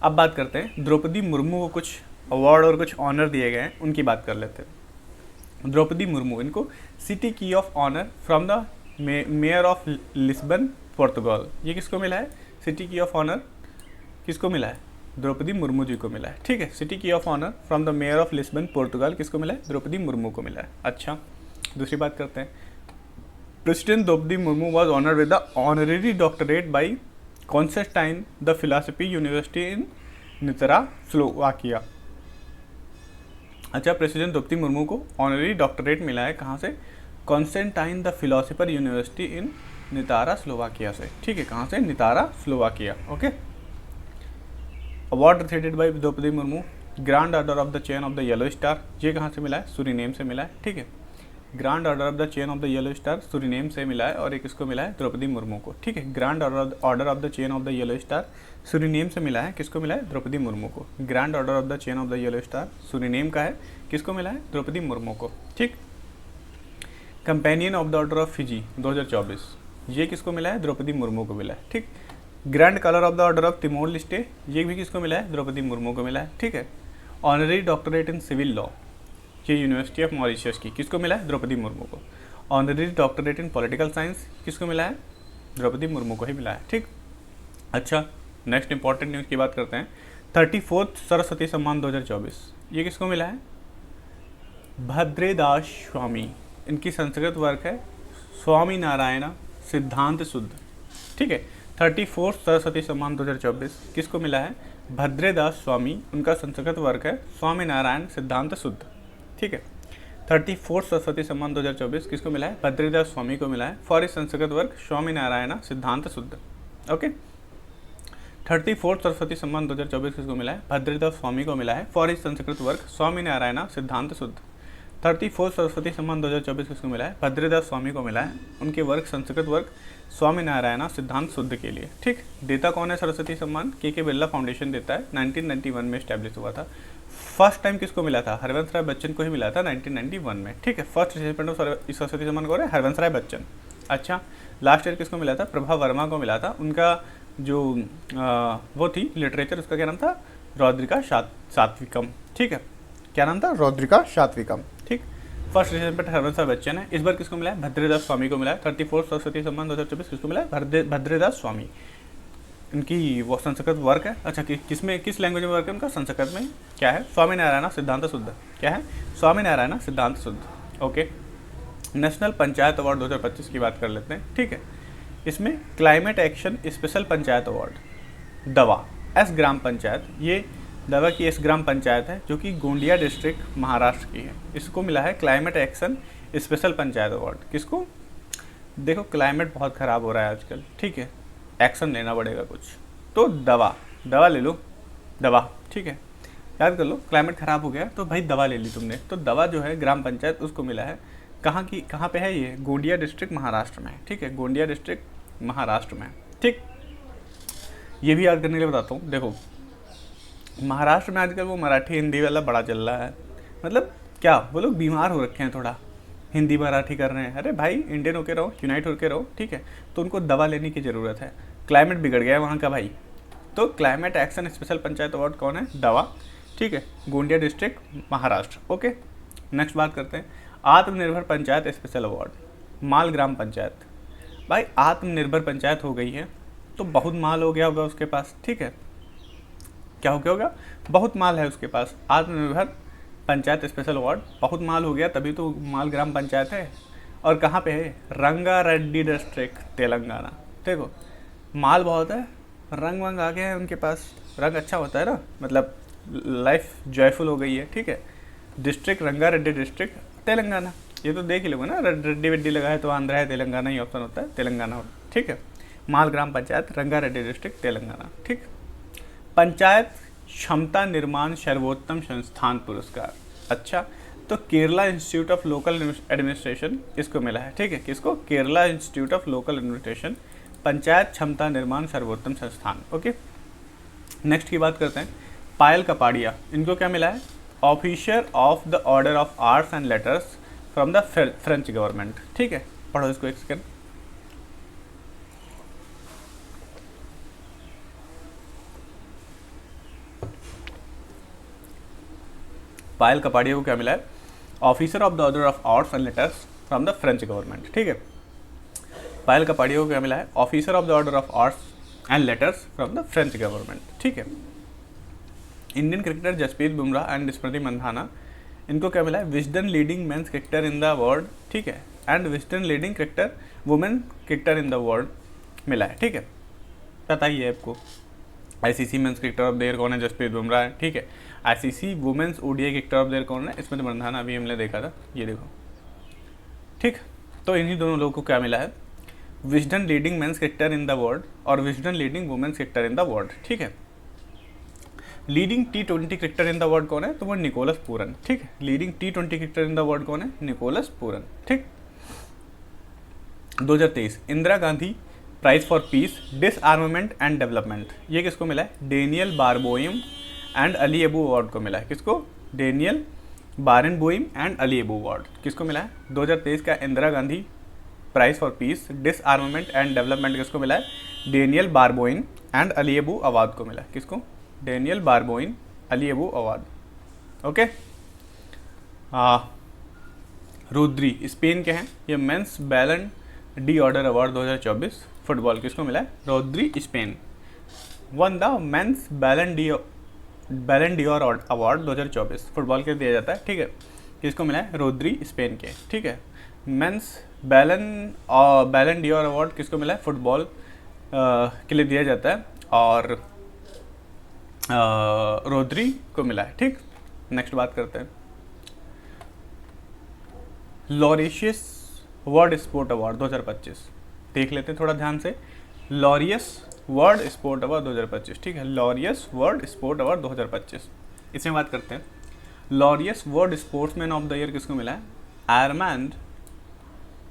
अब बात करते हैं द्रौपदी मुर्मू को कुछ अवार्ड और कुछ ऑनर दिए गए हैं, उनकी बात कर लेते हैं। द्रौपदी मुर्मू, इनको city key of honour from the mayor of Lisbon Portugal, ये किसको मिला है? सिटी की ऑफ ऑनर किसको मिला है? द्रौपदी मुर्मू जी को मिला है। ठीक है, city key of honour from the mayor of Lisbon Portugal किसको मिला है? द्रौपदी मुर्मू को मिला है। अच्छा, दूसरी बात करते हैं। President Draupadi Murmu was honoured with the honorary doctorate by Constantine the philosophy university in Nitra, Slovakia. अच्छा, प्रेसिडेंट द्रौपदी मुर्मू को ऑनरेरी डॉक्टरेट मिला है कहाँ से? Constantine the philosopher university in Nitra, Slovakia से। ठीक है, कहाँ से? Nitra, Slovakia. Okay, award received by Draupadi Murmu, grand order of the chain of the yellow star, ये कहाँ से मिला है? सुरीनेम से मिला है। ठीक है, grand order of the chain of the yellow star Suriname से मिला है, और एक किसको मिला है? द्रौपदी मुर्मू को। ठीक है, grand order of the chain of the yellow star Suriname से मिला है, किसको मिला है? द्रौपदी मुर्मू को। Grand order of the chain of the yellow star Suriname का है, किसको मिला है? द्रौपदी मुर्मू को। ठीक, companion of the order of Fiji 2024, ये किसको मिला है? द्रौपदी मुर्मू को मिला है। ठीक, grand collar of the order of Timor Leste, ये भी किसको मिला है? द्रौपदी मुर्मू को मिला है। ठीक है, honorary doctorate in civil law, ये यूनिवर्सिटी ऑफ मॉरिशस की, किसको मिला है? द्रौपदी मुर्मू को। Honorary doctorate in political science किसको मिला है? द्रौपदी मुर्मू को ही मिला है। ठीक, अच्छा, नेक्स्ट इंपॉर्टेंट न्यूज़ की बात करते हैं। 34th सरस्वती सम्मान 2024, ये किसको मिला है? भद्रेदास स्वामी, इनकी संस्कृत वर्क है स्वामी नारायण सिद्धांत शुद्ध। ठीक है, 34th सरस्वती सम्मान 2024 किसको मिला है? भद्रेदास स्वामी, उनका संस्कृत वर्क है स्वामी नारायण सिद्धांत शुद्ध। ठीक है, 34th सरस्वती सम्मान 2024 किसको मिला है? भद्रेदास स्वामी को मिला है फॉर इस संस्कृत वर्क स्वामी नारायण सिद्धांत शुद्ध। ओके, 34th सरस्वती सम्मान 2024 किसको मिला है? भद्रेदास स्वामी को मिला है फॉर इस संस्कृत वर्क स्वामी नारायण सिद्धांत शुद्ध। 34th सरस्वती सम्मान 2024 किसको मिला है? भद्रेदास स्वामी को मिला है, उनके वर्क संस्कृत वर्क स्वामी नारायण सिद्धांत शुद्ध के लिए। ठीक, देता कौन है सरस्वती सम्मान? के बिरला फाउंडेशन देता है, 1991 में स्टैब्लिश हुआ था। फर्स्ट टाइम किसको मिला था? हरवंश राय बच्चन को ही मिला था 1991 में। ठीक है, फर्स्ट रिसिपेंट ऑफ सरस्वती सम्मान कौन है? हरवंश राय बच्चन। अच्छा, लास्ट ईयर किसको मिला था? प्रभा वर्मा को मिला था, उनका जो वो थी लिटरेचर, उसका क्या नाम था? रौद्रिका सात्विकम। ठीक है, क्या नाम था? रौद्रिका सात्विकम। ठीक, फर्स्ट रिसिपेंट हरवंश राय बच्चन है। इस बार किसको मिला है? भद्रेदास स्वामी को मिला है। 34th सरस्वती सम्मान 2024 किसको मिला है? भद्रेदास स्वामी। इनकी वो संस्कृत वर्क है। अच्छा किसमें, किस लैंग्वेज में वर्क है उनका? संस्कृत में। क्या है? स्वामीनारायण सिद्धांत शुद्ध। क्या है? स्वामीनारायण सिद्धांत शुद्ध। ओके, नेशनल पंचायत अवार्ड 2025 की बात कर लेते हैं। ठीक है, इसमें climate action special panchayat award दवा एस ग्राम पंचायत, ये दवा की एस ग्राम पंचायत है जो कि गोंडिया डिस्ट्रिक्ट महाराष्ट्र की है, इसको मिला है climate action special panchayat award. किसको? देखो क्लाइमेट बहुत ख़राब हो रहा है आजकल, ठीक है, एक्शन लेना पड़ेगा कुछ, तो दवा ले लो, दवा। ठीक है, याद कर लो, क्लाइमेट ख़राब हो गया तो भाई दवा ले ली तुमने, तो दवा जो है ग्राम पंचायत उसको मिला है। कहाँ पे है ये? गोंडिया डिस्ट्रिक्ट महाराष्ट्र में है। ठीक है, गोंडिया डिस्ट्रिक्ट महाराष्ट्र में। ठीक, ये भी याद करने के लिए बताता हूँ। देखो महाराष्ट्र में आजकल वो मराठी हिंदी वाला बड़ा चल रहा है, मतलब क्या वो लोग बीमार हो रखे हैं थोड़ा, हिंदी मराठी कर रहे हैं। अरे भाई इंडियन होके रहो, यूनाइट होके रहो। ठीक है, तो उनको दवा लेने की ज़रूरत है, क्लाइमेट बिगड़ गया है वहाँ का भाई। तो climate action special panchayat award कौन है? दवा। ठीक है, Gondia district Maharashtra. Okay, next बात करते हैं आत्मनिर्भर पंचायत स्पेशल अवार्ड माल ग्राम पंचायत। भाई आत्मनिर्भर पंचायत हो गई है तो बहुत माल हो गया होगा उसके पास। ठीक है, क्या हो गया होगा? बहुत माल है उसके पास। आत्मनिर्भर पंचायत स्पेशल अवार्ड, बहुत माल हो गया तभी तो माल ग्राम पंचायत है। और कहाँ पे है? रंगारेड्डी डिस्ट्रिक्ट तेलंगाना। देखो माल बहुत है, रंग वंग आ गया है उनके पास, रंग अच्छा होता है ना, मतलब लाइफ जॉयफुल हो गई है। ठीक है, डिस्ट्रिक्ट रंगारेड्डी डिस्ट्रिक्ट तेलंगाना, ये तो देख ही लोगे ना, रेड्डी वेड्डी लगा है तो आंध्रा है, तेलंगाना ही ऑप्शन होता है, तेलंगाना। ठीक है, माल ग्राम पंचायत रंगारेड्डी डिस्ट्रिक्ट तेलंगाना। ठीक, पंचायत क्षमता निर्माण सर्वोत्तम संस्थान पुरस्कार। अच्छा, तो Kerala institute of local administration इसको मिला है। ठीक है, किसको? Kerala institute of local administration panchayat क्षमता निर्माण सर्वोत्तम संस्थान। ओके, नेक्स्ट की बात करते हैं पायल कपाड़िया, इनको क्या मिला है? Officer of the order of arts and letters from the French government. ठीक है, पढ़ो इसको एक सेकेंड। पायल कपाड़िया को क्या मिला है? Officer of the order of arts and letters from the French government. ठीक है, पायल कपाड़िया को क्या मिला है? Officer of the order of arts and letters from the French government. ठीक है, Indian cricketer Jasprit Bumrah and Smriti Mandhana, इनको क्या मिला है? Wisden leading men's cricketer in the world. ठीक है, and Wisden leading cricketer women cricketer in the world मिला है। ठीक है, पता ही है आपको। ICC men's cricketer of the year कौन है? जसप्रीत बुमराह है। ठीक है, ICC women's ODI cricketer of the year कौन है? स्मृति मंधाना, अभी हमने देखा था, ये देखो। ठीक, तो इन्हीं दोनों लोगों को क्या मिला है? Wisden leading men's cricketer in the world और Wisden leading women's cricketer in the world. ठीक है, leading T20 cricketer in the world कौन है? तो वो निकोलस पूरन। ठीक है, leading T20 cricketer in the world कौन है? Nicholas Pooran. ठीक, 2023 Indira Gandhi prize for peace disarmament and development, ये किसको मिला है? Daniel Barenboim and Ali Abu Awwad को मिला है। किसको? Daniel बारनबोइम and Ali Abu Awwad किसको मिला है? 2023 का Indira Gandhi prize for peace disarmament and development किसको मिला है? Daniel Barenboim and Ali Abu Awwad को मिला है। किसको? Daniel Barenboim Ali Abu Awwad. Okay, रुद्री स्पेन के हैं, ये mains Ballon D order award 2024 football किसको मिला है? रोद्री स्पेन वन द मेंस बैलन डियोर अवार्ड 2024 फुटबॉल के दिया जाता है। ठीक है, किसको मिला है? रोद्री स्पेन के। ठीक है, मेंस बैलन डियोर अवार्ड किसको मिला है? फुटबॉल के लिए दिया जाता है और रोद्री को मिला है। ठीक, नेक्स्ट बात करते हैं लॉरेशियस वर्ल्ड स्पोर्ट अवार्ड 2025, देख लेते हैं थोड़ा ध्यान से। Laureus world sport award 2025। ठीक है, लॉरियस वर्ल्ड स्पोर्ट अवार्ड 2025, इसमें बात करते हैं Laureus world sportsman of the year किसको मिला है? आर्मांड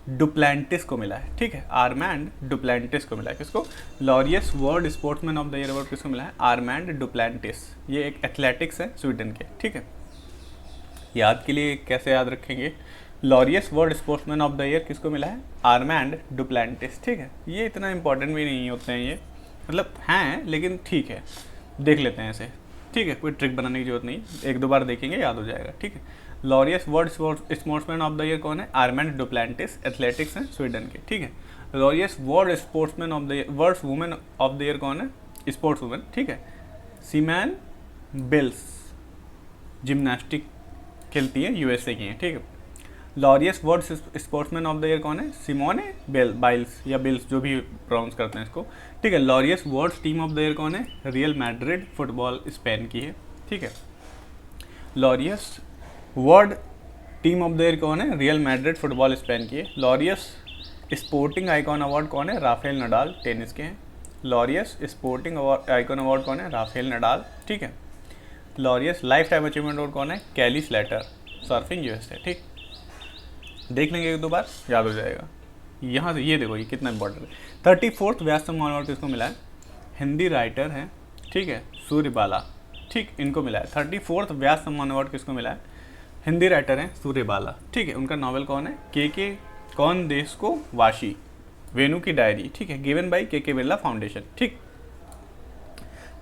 डुप्लांटिस को मिला है। ठीक है, आर्मांड डुप्लांटिस को मिला है। किसको? Laureus world sportsman of the year award किसको मिला है? आर्मांड डुप्लांटिस, ये एक एथलेटिक्स है स्वीडन के। ठीक है, याद के लिए कैसे याद रखेंगे? Laureus world sportsman of the year किसको मिला है? Armand Duplantis. ठीक है, ये इतना इंपॉर्टेंट भी नहीं होते हैं, ये मतलब हैं लेकिन ठीक है, देख लेते हैं ऐसे। ठीक है, कोई ट्रिक बनाने की जरूरत नहीं, एक दो बार देखेंगे याद हो जाएगा। ठीक है, Laureus world sportsman of the year कौन है? आर्मांड डुप्लांटिस, एथलेटिक्स हैं स्वीडन के। ठीक है, Laureus world sportsman of the year, world women of the year कौन है? स्पोर्ट्स वुमेन, ठीक है। सिमोन बिल्स जिम्नास्टिक खेलती है, यूएसए की है, ठीक है। Laureus world sportsman of the year कौन है? सिमोने बाइल्स या बिल्स, जो भी प्रोनाउंस करते हैं इसको, ठीक है। Laureus world team of the year कौन है? रियल मैड्रिड फुटबॉल स्पेन की है, ठीक है। Laureus world team of the year कौन है? रियल मैड्रिड फुटबॉल स्पेन की है। लॉरियस स्पोर्टिंग आइकॉन अवार्ड कौन है? राफेल नडाल टेनिस के हैं। लॉरियस स्पोर्टिंग आइकॉन अवार्ड कौन है? राफेल नडाल, ठीक है। Laureus life time achievement award कौन है? कैली स्लेटर सर्फिंग यूएसए, ठीक। देख लेंगे एक दो बार, याद हो जाएगा। यहाँ से ये देखो ये कितना इंपॉर्टेंट है। 34th व्यास सम्मान अवार्ड किसको मिला है? हिंदी राइटर हैं, ठीक है, सूर्यबाला, ठीक, इनको मिला है। 34th व्यास सम्मान अवार्ड किसको मिला है? हिंदी राइटर हैं सूर्यबाला, ठीक है। उनका नॉवेल कौन है? के कौन देश को वाशी, वेणु की डायरी, ठीक है, गिवन बाई के बिरला फाउंडेशन, ठीक।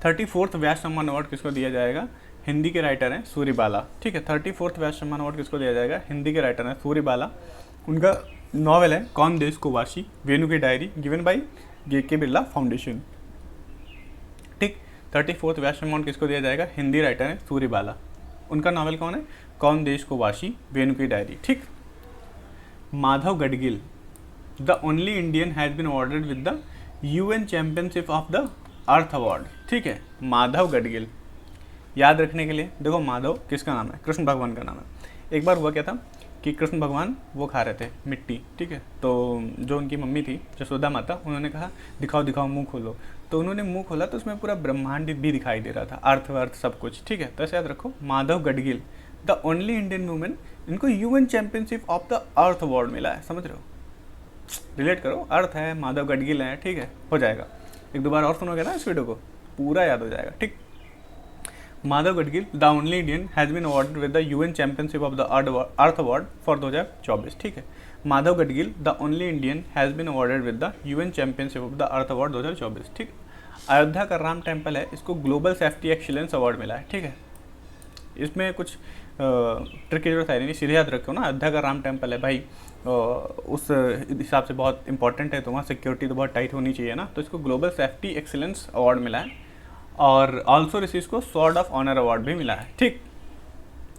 34th व्यास सम्मान अवार्ड किसको दिया जाएगा? हिंदी के राइटर हैं सूर्यबाला, ठीक है। 34th व्यास सम्मान अवार्ड किसको दिया जाएगा? हिंदी के राइटर हैं सूर्यबाला। उनका नॉवेल है कौन देश को वाशी, वेणु की डायरी, गिवन बाई के बिरला फाउंडेशन, ठीक। 34th व्यास सम्मान किसको दिया जाएगा? हिंदी राइटर हैं सूर्यबाला। उनका नॉवेल कौन है? कौन देश को वाशी, वेणु की डायरी, ठीक। Madhav Gadgil the only Indian has been awarded with the UN championship of the earth award, ठीक है। माधव गडगिल, याद रखने के लिए देखो, माधव किसका नाम है? कृष्ण भगवान का नाम है। एक बार हुआ क्या था कि कृष्ण भगवान वो खा रहे थे मिट्टी, ठीक है। तो जो उनकी मम्मी थी यशोदा माता, उन्होंने कहा दिखाओ दिखाओ मुंह खोलो। तो उन्होंने मुंह खोला तो उसमें पूरा ब्रह्मांड भी दिखाई दे रहा था, अर्थ वर्थ सब कुछ, ठीक है। तो ऐसे याद रखो, Madhav Gadgil the only Indian women, इनको UN championship of the earth award मिला है, समझ रहे हो? रिलेट करो, अर्थ है, माधव गडगिल है, ठीक है, हो जाएगा। एक दो बार और सुनोगे ना इस वीडियो को, पूरा याद हो जाएगा, ठीक। Madhav Gadgil the only Indian has been awarded with the UN championship of the earth award for 2024, ठीक है। Madhav Gadgil the only Indian has been awarded with the UN championship of the earth award 2024, ठीक। अयोध्या का राम टेम्पल है, इसको ग्लोबल सेफ्टी एक्सीलेंस अवार्ड मिला है, ठीक है। इसमें कुछ ट्रिक की जरूरत है नहीं, सीधे याद रखो ना, अयोध्या का राम टेम्पल है भाई, उस हिसाब से बहुत इंपॉर्टेंट है, तो वहाँ सिक्योरिटी तो बहुत टाइट होनी चाहिए ना, तो इसको ग्लोबल सेफ्टी एक्सीलेंस अवार्ड मिला है। और ऑल्सो रिसीव्स को स्वॉर्ड ऑफ ऑनर अवार्ड भी मिला है, ठीक।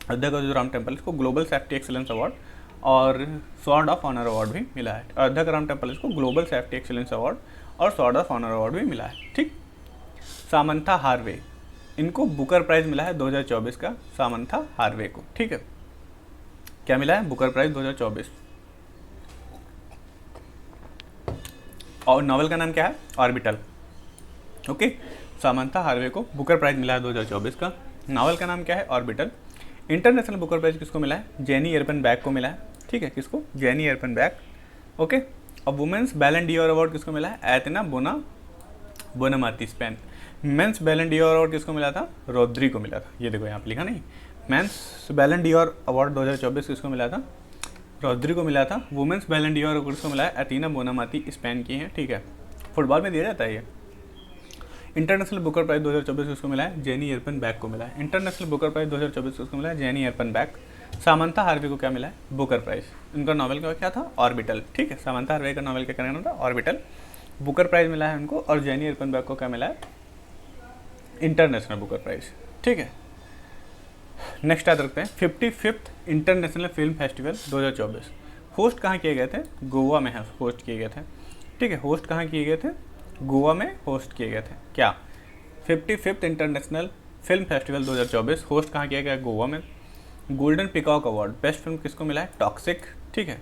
अयोध्या का जो राम टेम्पल, इसको ग्लोबल सेफ्टी एक्सीलेंस अवार्ड और स्वॉर्ड ऑफ ऑनर अवार्ड भी मिला है। अयोध्या का राम टेम्पल, इसको ग्लोबल सेफ्टी एक्सीलेंस अवार्ड और स्वॉर्ड ऑफ ऑनर अवार्ड भी मिला है, ठीक। सामंथा हार्वे, इनको बुकर प्राइज मिला है 2024 का, सामंथा हार्वे को, ठीक है। क्या मिला है? Booker prize 2024। और नॉवेल का नाम क्या है? Orbital, okay. सामंथा हार्वे को बुकर प्राइज मिला है 2024 का, नॉवेल का नाम क्या है? ऑर्बिटल। इंटरनेशनल बुकर प्राइज किसको मिला है? जेनी एर्पनबैक को मिला है, ठीक है, किसको? Jenny Erpenbeck, okay. और women's Ballon d'Or award किसको मिला है? Aitana Bonmati, Spain. Men's Ballon d'Or award किसको मिला था? रोद्री को मिला था, ये देखो यहाँ पे लिखा नहीं, mains Ballon d'Or award 2024 किसको मिला था? रोद्री को मिला था। वुमेन्स बैलन डी ऑर किसको मिला है? एतना बोनामाती, स्पेन की है, ठीक है। फुटबॉल में दिया जाता है ये। इंटरनेशनल बुकर प्राइज 2024 किसको मिला है? जेनी एर्पनबैक को मिला है। इंटरनेशनल बुकर प्राइज 2024 किसको मिला है? जेनी एर्पनबैक। सामंथा हार्वे को क्या मिला है? Booker prize. इनका नॉवेल का क्या था? ऑर्बिटल, ठीक है। सामंथा हार्वे का नॉवेल क्या नाम था? ऑर्बिटल। बुकर प्राइज मिला है उनको, और जेनी एर्पनबैक को क्या मिला है? इंटरनेशनल बुकर प्राइज, ठीक है। नेक्स्ट याद रखते हैं 55th international film festival 2024 host कहाँ किए गए थे? गोवा में होस्ट किए गए थे, ठीक है। होस्ट कहाँ किए गए थे? गोवा में होस्ट किए गए थे। क्या 55th international film festival 2024 host कहाँ किया गया? गोवा में। Golden peacock award best film किसको मिला है? टॉक्सिक, ठीक है।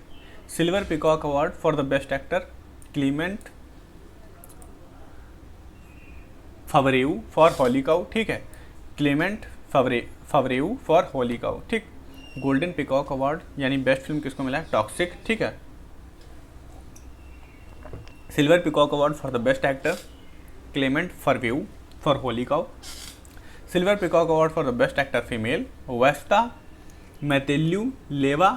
Silver peacock award for the best actor Clement Favreau for Holy Cow, ठीक है। Clement Favreau for Holy Cow, ठीक। गोल्डन पिकॉक अवार्ड यानी बेस्ट फिल्म किसको मिला है? टॉक्सिक, ठीक है। Silver peacock award for the best actor Clement Favreau for Holy Cow. Silver peacock award for the best actor female Vesta Matulyte लेवा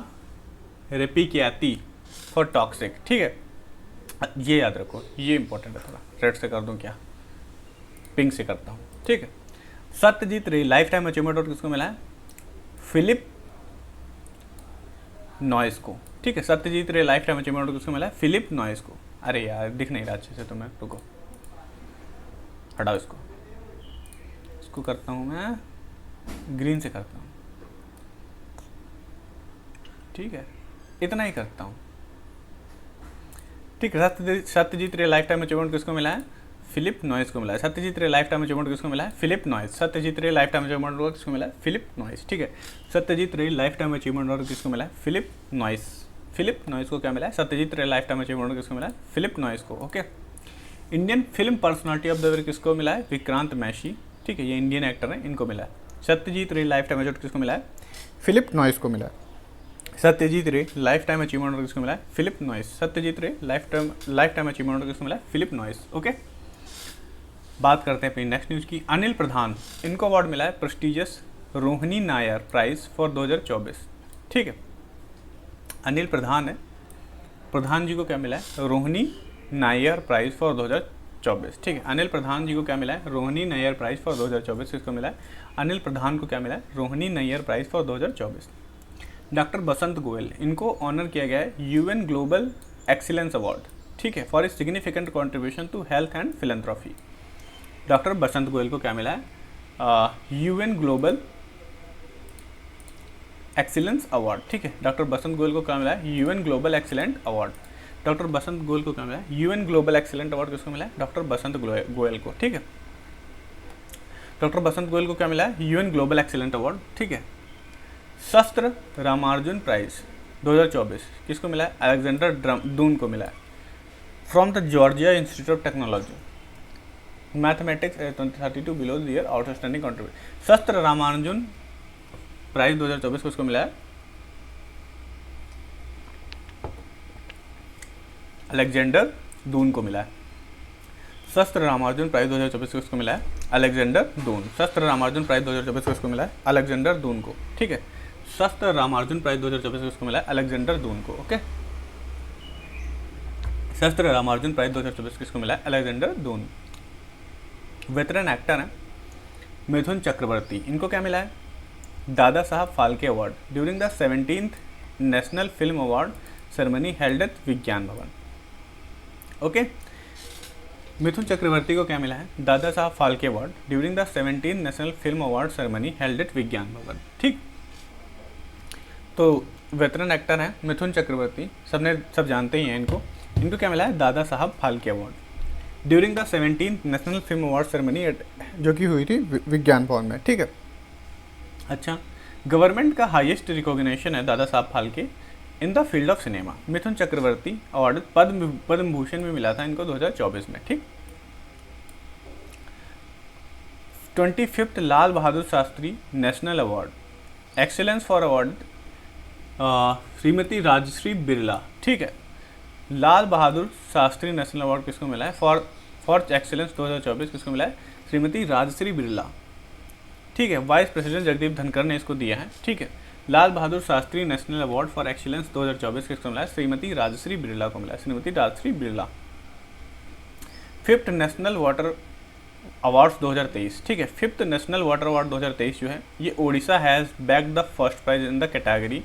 रेपिकियाती for toxic, ठीक है। ये याद रखो, ये इंपॉर्टेंट है थोड़ा। रेड से कर दूं क्या? पिंक से करता हूँ, ठीक है। Satyajit Ray life time achievement award किसको मिला है? फिलिप नॉइस को, ठीक है। Satyajit Ray life time achievement award किसको मिला है? फिलिप नॉइस को। अरे यार दिख नहीं रहा अच्छे से तुम्हें, रुको। हटाओ इसको करता हूँ मैं ग्रीन से करता हूँ, ठीक है, इतना ही करता हूँ, ठीक है। Satyajit Ray life time achievement किसको मिला है? फिलिप नॉइस को मिला है। Satyajit Ray life time achievement किसको मिला है? Phillip noise. Satyajit Ray life time achievement किसको मिला है? फिलिप नॉइस, ठीक है। Satyajit Ray life time achievement किसको मिला है? Phillip noise. फिलिप नॉइस को क्या मिला है? Satyajit Ray life time achievement किसको मिला है? फिलिप नॉइस को, okay. Indian film personality of the year किसको मिला है? विक्रांत मैसी, ठीक है, ये इंडियन एक्टर हैं, इनको मिला है। Satyajit Ray life time achievement किसको मिला है? फिलिप नॉइस को मिला है। Satyajit Ray life time achievement किसको मिला है? Phillip noise. Satyajit Ray life time achievement किसको मिला है? Phillip Noyce, okay. बात करते हैं अपनी नेक्स्ट न्यूज़ की। अनिल प्रधान, इनको अवार्ड मिला है prestigious Rohini Nair prize for 2024, ठीक है। अनिल प्रधान है, प्रधान जी को क्या मिला है? रोहिणी नायर प्राइज फॉर 2024, ठीक है। अनिल प्रधान जी को क्या मिला है? रोहिणी नायर प्राइज फॉर 2024 किसको मिला है? अनिल प्रधान को क्या मिला है? Rohini Nair prize for 2024। Doctor Basant Goel, इनको ऑनर किया गया है यूएन ग्लोबल एक्सीलेंस अवार्ड, ठीक है, for a significant contribution to health and philanthropy. Doctor Basant Goel को क्या मिला है? यूएन ग्लोबल एक्सीलेंस अवार्ड, ठीक है। डॉक्टर बसंत गोयल को क्या मिला है? UN global excellent award. Doctor Basant Goel को क्या मिला है? यूएन ग्लोबल एक्सीलेंट अवार्ड किसको मिला है? डॉक्टर बसंत गोयल को, ठीक है। डॉक्टर बसंत गोयल को क्या मिला है? यूएन ग्लोबल एक्सीलेंट अवार्ड, ठीक है। शस्त्र रामार्जुन प्राइज 2024 किसको मिला है? अलेक्जेंडर दून को मिला है, from the Georgia institute of technology, mathematics 32 below the year outstanding contribution. शस्त्र रामानुजन प्राइज 2024 को उसको मिला है अलेक्जेंडर दून को मिला है। शस्त्र रामानुजन प्राइज 2024 को उसको मिला है अलेक्जेंडर दून। शस्त्र रामानुजन प्राइज 2024 को उसको मिला है अलेक्जेंडर दून को, ठीक है। शस्त्र रामानुजन प्राइज 2024 को उसको मिला है अलेक्जेंडर दून को, ओके। शस्त्र रामानुजन प्राइज 2024 किसको मिला है? अलेक्जेंडर दून। वेटरन एक्टर हैं मिथुन चक्रवर्ती, इनको क्या मिला है? Dada Saheb Phalke award during the 17th national film award ceremony held at विज्ञान भवन, ओके। मिथुन चक्रवर्ती को क्या मिला है? Dada Saheb Phalke award during the 17th national film award ceremony held at विज्ञान भवन, ठीक। तो वेटरन एक्टर हैं मिथुन चक्रवर्ती, सब जानते ही हैं इनको क्या मिला है? Dada Saheb Phalke award during the 17th national film award ceremony जो कि हुई थी विज्ञान भवन में, ठीक है। अच्छा, गवर्नमेंट का हाईएस्ट रिकॉग्निशन है Dada Saheb Phalke in the field of cinema. Mithun Chakraborty award Padma Bhushan में मिला था इनको 2024 में, ठीक। 25th Lal Bahadur Shastri national award excellence for award Shrimati Rajshree Birla, ठीक है। लाल बहादुर शास्त्री नेशनल अवार्ड किसको मिला है? फॉर एक्सीलेंस 2024 किसको मिला है? श्रीमती राजश्री बिरला, ठीक है। वाइस प्रेसिडेंट जगदीप धनखड़ ने इसको दिया है, ठीक है। Lal Bahadur Shastri national award for excellence 2024 किसको मिला है? श्रीमती राजश्री बिरला को मिला है, Shrimati Rajshree Birla. 5th national water awards 2023, ठीक है। 5th नेशनल वाटर अवार्ड 2023 जो है ये Odisha has bag the first prize in the category.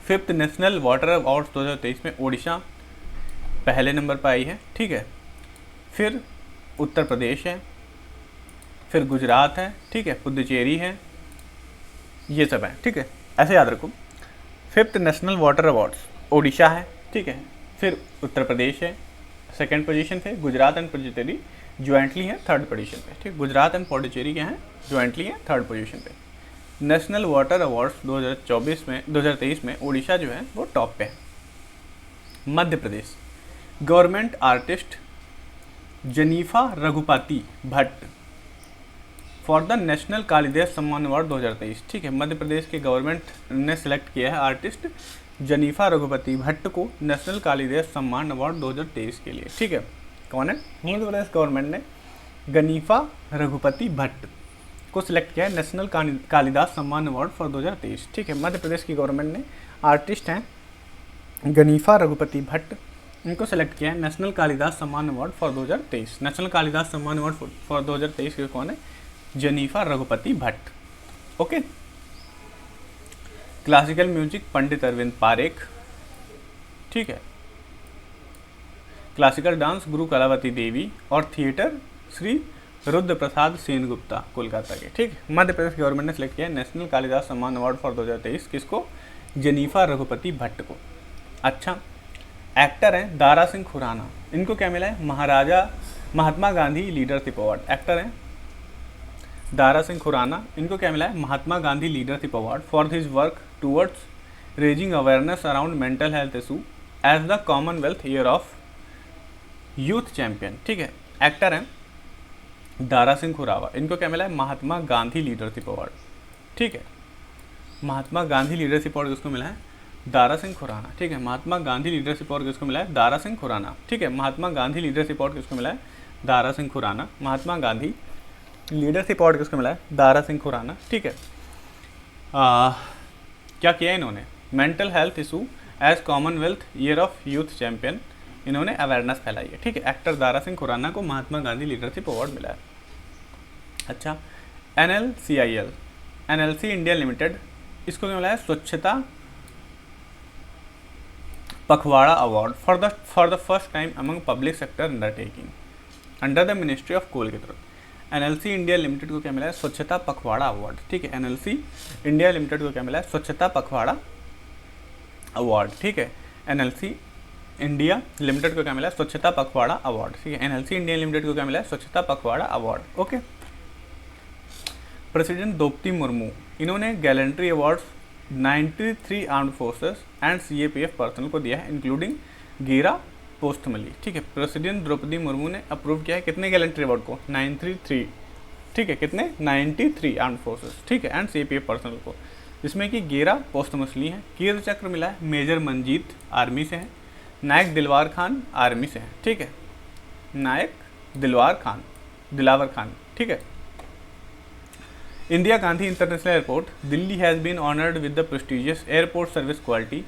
5th national water awards 2023 में ओडिशा पहले नंबर पर आई है, ठीक है। फिर उत्तर प्रदेश है, फिर गुजरात है, ठीक है, पुडुचेरी है, ये सब है, ठीक है, ऐसे याद रखो। 5th national water awards Odisha है, ठीक है, फिर उत्तर प्रदेश है सेकंड पोजीशन पे, गुजरात एंड पुडुचेरी ज्वाइंटली हैं थर्ड पोजीशन पे, ठीक। गुजरात एंड पुडुचेरी क्या हैं? ज्वाइंटली हैं थर्ड पोजीशन पे। नेशनल वाटर अवार्ड्स 2023 में उड़ीसा जो है वो टॉप पे है। Madhya Pradesh government artist Janifa Raghupati Bhatt for the national Kalidas Samman award 2023, ठीक है। मध्य प्रदेश के गवर्नमेंट ने सेलेक्ट किया है आर्टिस्ट जनीफा रघुपति भट्ट को नेशनल कालिदास सम्मान अवार्ड 2023 के लिए, ठीक है। कौन है? मध्य प्रदेश गवर्नमेंट ने गनीफा रघुपति भट्ट को सिलेक्ट किया है national Kalidas Samman award for 2023, ठीक है। मध्य प्रदेश की गवर्नमेंट ने आर्टिस्ट हैं गनीफा रघुपति भट्ट, इनको सेलेक्ट किया है national Kalidas Samman award for 2023। National Kalidas Samman award for 2023 के कौन है? Janifa Raghupati Bhatt, okay. Classical music Pandit Arvind Parikh, ठीक है। क्लासिकल डांस गुरु कलावती देवी, और थिएटर श्री रुद्र प्रसाद सेनगुप्ता कोलकाता के। ठीक, मध्य प्रदेश गवर्नमेंट ने सिलेक्ट किया national Kalidas Samman award for 2023 किसको? जेनिफा रघुपति भट्ट को। अच्छा, एक्टर हैं दारा सिंह खुराना, इनको क्या मिला है? Mahatma Gandhi leadership award. Actor हैं दारा सिंह खुराना, इनको क्या मिला है? Mahatma Gandhi leadership award for his work towards raising awareness around mental health issue as the commonwealth year of youth champion. ठीक है, एक्टर हैं दारा सिंह खुराना, इनको क्या मिला है? Mahatma Gandhi leadership award. ठीक है, महात्मा गांधी लीडरशिप अवार्ड किसको मिला है? दारा सिंह खुराना। ठीक है, महात्मा गांधी लीडरशिप अवार्ड किसको मिला है? दारा सिंह खुराना। ठीक है, महात्मा गांधी लीडरशिप अवार्ड किसको मिला है? दारा सिंह खुराना। महात्मा गांधी लीडरशिप अवार्ड किसको मिला है? दारा सिंह खुराना। ठीक है, क्या किया इन्होंने? Mental health issue as Commonwealth year of youth champion, इन्होंने अवेयरनेस फैलाई है। ठीक है, एक्टर दारा सिंह खुराना को महात्मा गांधी लीडरशिप अवार्ड मिला है। अच्छा, NLCIL NLC इंडिया लिमिटेड, इसको क्या मिला है? Swachhta Pakhwada award for the first time among public sector undertaking under the ministry of coal के तरफ। NLC इंडिया लिमिटेड को क्या मिला है? स्वच्छता पखवाड़ा अवार्ड। ठीक है, NLC इंडिया लिमिटेड को क्या मिला है? स्वच्छता पखवाड़ा अवार्ड। ठीक है, NLC इंडिया लिमिटेड को क्या मिला है? स्वच्छता पखवाड़ा अवार्ड। ठीक है, NLC इंडिया लिमिटेड को क्या मिला है? Swachhta Pakhwada award. Okay, president Draupadi Murmu, इन्होंने gallantry awards 93 armed forces and CAPF personnel को दिया है, इंक्लूडिंग गेरा पोस्टमली। ठीक है, प्रेसिडेंट द्रौपदी मुर्मू ने अप्रूव किया है कितने गैलेंट्री अवार्ड को? 93। ठीक है, कितने? 93 आर्म्ड फोर्सेस। ठीक है, एंड CAPF पर्सनल को, जिसमें कि गेरा पोस्टमसली है। कीर्ति चक्र मिला है मेजर मंजीत, आर्मी से है। नायक दिलवार खान, आर्मी से है। ठीक है, नायक दिलावर खान। ठीक है, Indira Gandhi international airport Delhi has been honoured with the prestigious airport service quality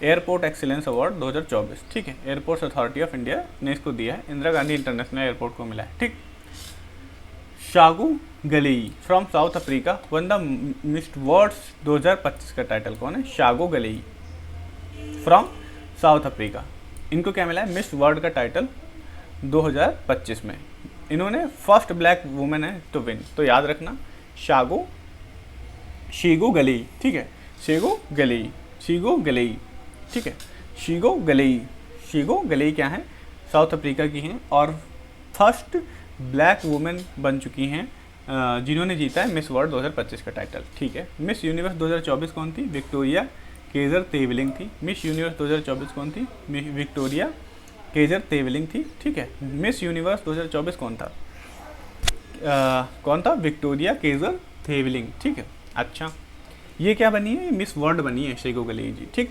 airport excellence award 2024। ठीक है, एयरपोर्ट्स अथॉरिटी ऑफ इंडिया ने इसको दिया है, इंदिरा गांधी इंटरनेशनल एयरपोर्ट को मिला है। ठीक, Shagu Galei from South Africa won the Miss Worlds 2025 का टाइटल कौन है? Shagu Galei from South Africa, इनको क्या मिला है? मिस वर्ल्ड का टाइटल 2025 में। इन्होंने फर्स्ट ब्लैक वुमेन है टू विन, तो याद रखना शीगो गलेई। ठीक है, शीगो गलेई। ठीक है, शीगो गलेई क्या है? साउथ अफ्रीका की हैं और फर्स्ट ब्लैक वुमेन बन चुकी हैं जिन्होंने जीता है मिस वर्ल्ड 2025 का टाइटल। ठीक है, मिस यूनिवर्स 2024 कौन थी? विक्टोरिया केजर तेवलिंग थी। मिस यूनिवर्स 2024 कौन थी? विक्टोरिया केजर तेवलिंग थी। ठीक है, मिस यूनिवर्स 2024 कौन था? Victoria Kjaer Theilvig. ठीक है, अच्छा, ये क्या बनी है? मिस वर्ल्ड बनी है शीगो गलेई जी। ठीक,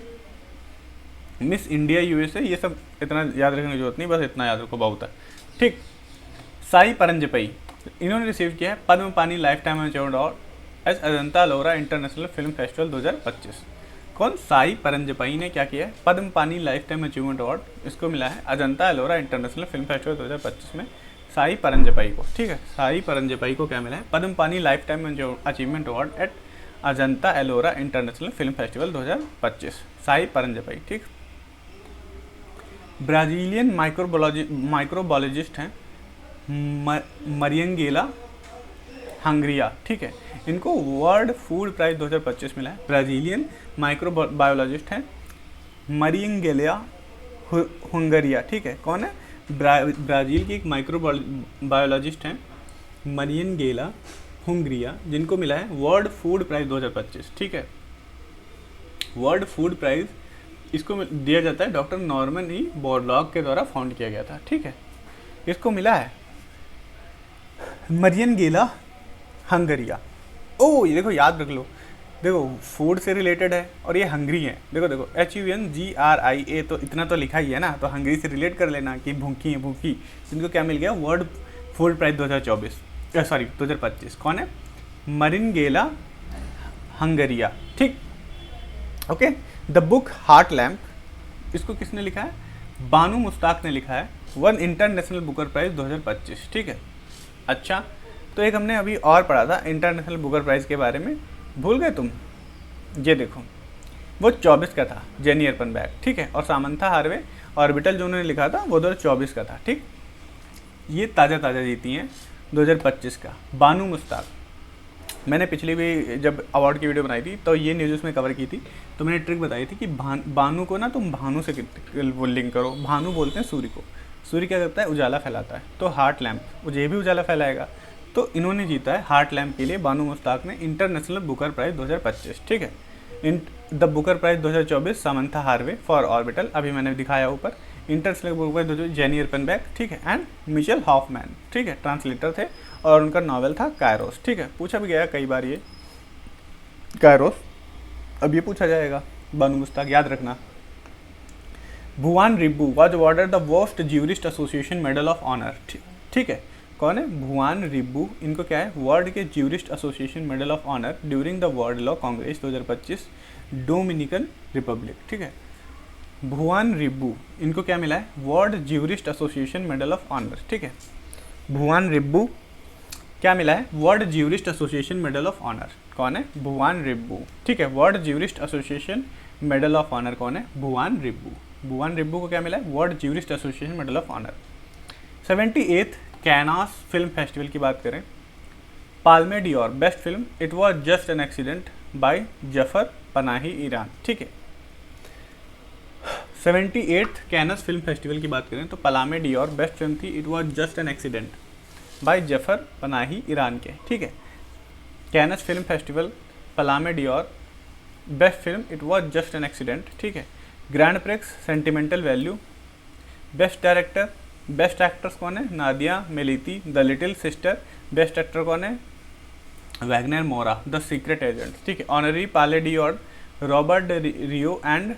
मिस इंडिया USA ये सब इतना याद रखने की जरूरत नहीं, बस इतना याद रखो बहुत है। ठीक, साई परंजपई, इन्होंने रिसीव किया है पद्म पानी life time achievement award as Ajanta Ellora international film festival 2025। कौन? साई परंजपई ने क्या किया है? पद्म पानी लाइफ टाइम अचीवमेंट अवार्ड इसको मिला है Ajanta Ellora international film festival 2025 में साई परंजपई को। ठीक है, साई परंजपई को क्या मिला है? पद्म पानी life time achievement award at Ajanta Ellora international film festival 2025, Sai Paranjpye. ठीक, ब्राज़ीलियन माइक्रोबायोलॉजिस्ट हैं मरियंगेला हंगरिया। ठीक है, इनको वर्ल्ड फूड प्राइज 2025 मिला है। ब्राज़ीलियन माइक्रोबायोलॉजिस्ट हैं मरियंगेला हंगरिया। ठीक है, कौन है? ब्राज़ील की एक माइक्रोबायोलॉजिस्ट हैं मरियंगेला हंगरिया, जिनको मिला है वर्ल्ड फूड प्राइज 2025। ठीक है, वर्ल्ड फूड प्राइज इसको दिया जाता है डॉक्टर नॉर्मन ई बोरलॉग के द्वारा फाउंड किया गया था। ठीक है, इसको मिला है मरियंगेला हंगरिया। ओ ये देखो, याद रख लो, देखो फूड से रिलेटेड है और ये हंगरी है। देखो HUNGRIA, तो इतना तो लिखा ही है ना, तो हंगरी से रिलेट कर लेना कि भूखी है भूखी। इनको क्या मिल गया? World food prize 2025। कौन है? Mariangela Hungria. ठीक, okay. The book heart lamp, इसको किसने लिखा है? बानू मुश्ताक ने लिखा है, वन इंटरनेशनल बुकर प्राइज 2025। ठीक है, अच्छा, तो एक हमने अभी और पढ़ा था इंटरनेशनल बुकर प्राइज के बारे में, भूल गए तुम? ये देखो, वो 24 का था, जेनी एरपेनबैक, ठीक है। और सामंथा हार्वे ऑर्बिटल जो उन्होंने लिखा था वो 2024 का था, ठीक। ये ताज़ा ताज़ा जीती हैं 2025 का। बानू मुश्ताक, मैंने पिछली भी जब अवार्ड की वीडियो बनाई थी तो ये न्यूज़ उसमें कवर की थी, तो मैंने ट्रिक बताई थी कि बानू को ना तुम भानु से वो लिंक करो। भानु बोलते हैं सूर्य को, सूर्य क्या करता है, उजाला फैलाता है, तो हार्ट लैम्प ये भी उजाला फैलाएगा। तो इन्होंने जीता है हार्ट लैम्प के लिए, बानू मुश्ताक ने, इंटरनेशनल बुकर प्राइज़ 2025, ठीक है। The Booker prize 2024 Samantha Harvey for Orbital, अभी मैंने दिखाया ऊपर। International Booker prize Jenny Erpenbeck, ठीक है, एंड मिचेल हॉफमैन, ठीक है, ट्रांसलेटर थे, और उनका नॉवेल था कायरोस, ठीक है। पूछा भी गया कई बार ये कायरोस, अब ये पूछा जाएगा। बानू मुश्ताक याद रखना। Bhuwan Ribhu was awarded the world jurist association medal of honour, ठीक है। कौन है? भुआन रिब्बू, इनको क्या है, वर्ल्ड के jurist association medal of honour during the world law congress 2025 Dominican Republic, ठीक है। भुआन रिब्बू, इनको क्या मिला है, world jurist association medal of honour, ठीक है। भुआन रिब्बू क्या मिला है, world jurist association medal of honour. कौन है? भुआन रिब्बू, ठीक है। World jurist association medal of honour कौन है? भुआन रिब्बू। भुआन रिब्बू को क्या मिला है, world jurist association medal of honour. 78th Cannes film festival की बात करें, Palme d'Or best film, it was just an accident by Jafar Panahi Iran, ठीक है। 78th कैनस फिल्म फेस्टिवल की बात करें तो पाल्मे डियोर बेस्ट फिल्म थी, it was just an accident by Jafar Panahi Iran के, ठीक है। Cannes film festival, Palme d'Or best film, it was just an accident, ठीक है। Grand prix sentimental value, best director, best actress कौन है? Nadia Melliti, the little sister, best actor कौन है? Wagner मोरा, द सीक्रेट एजेंट, ठीक है। Honorary Palme d'Or, Robert रियो एंड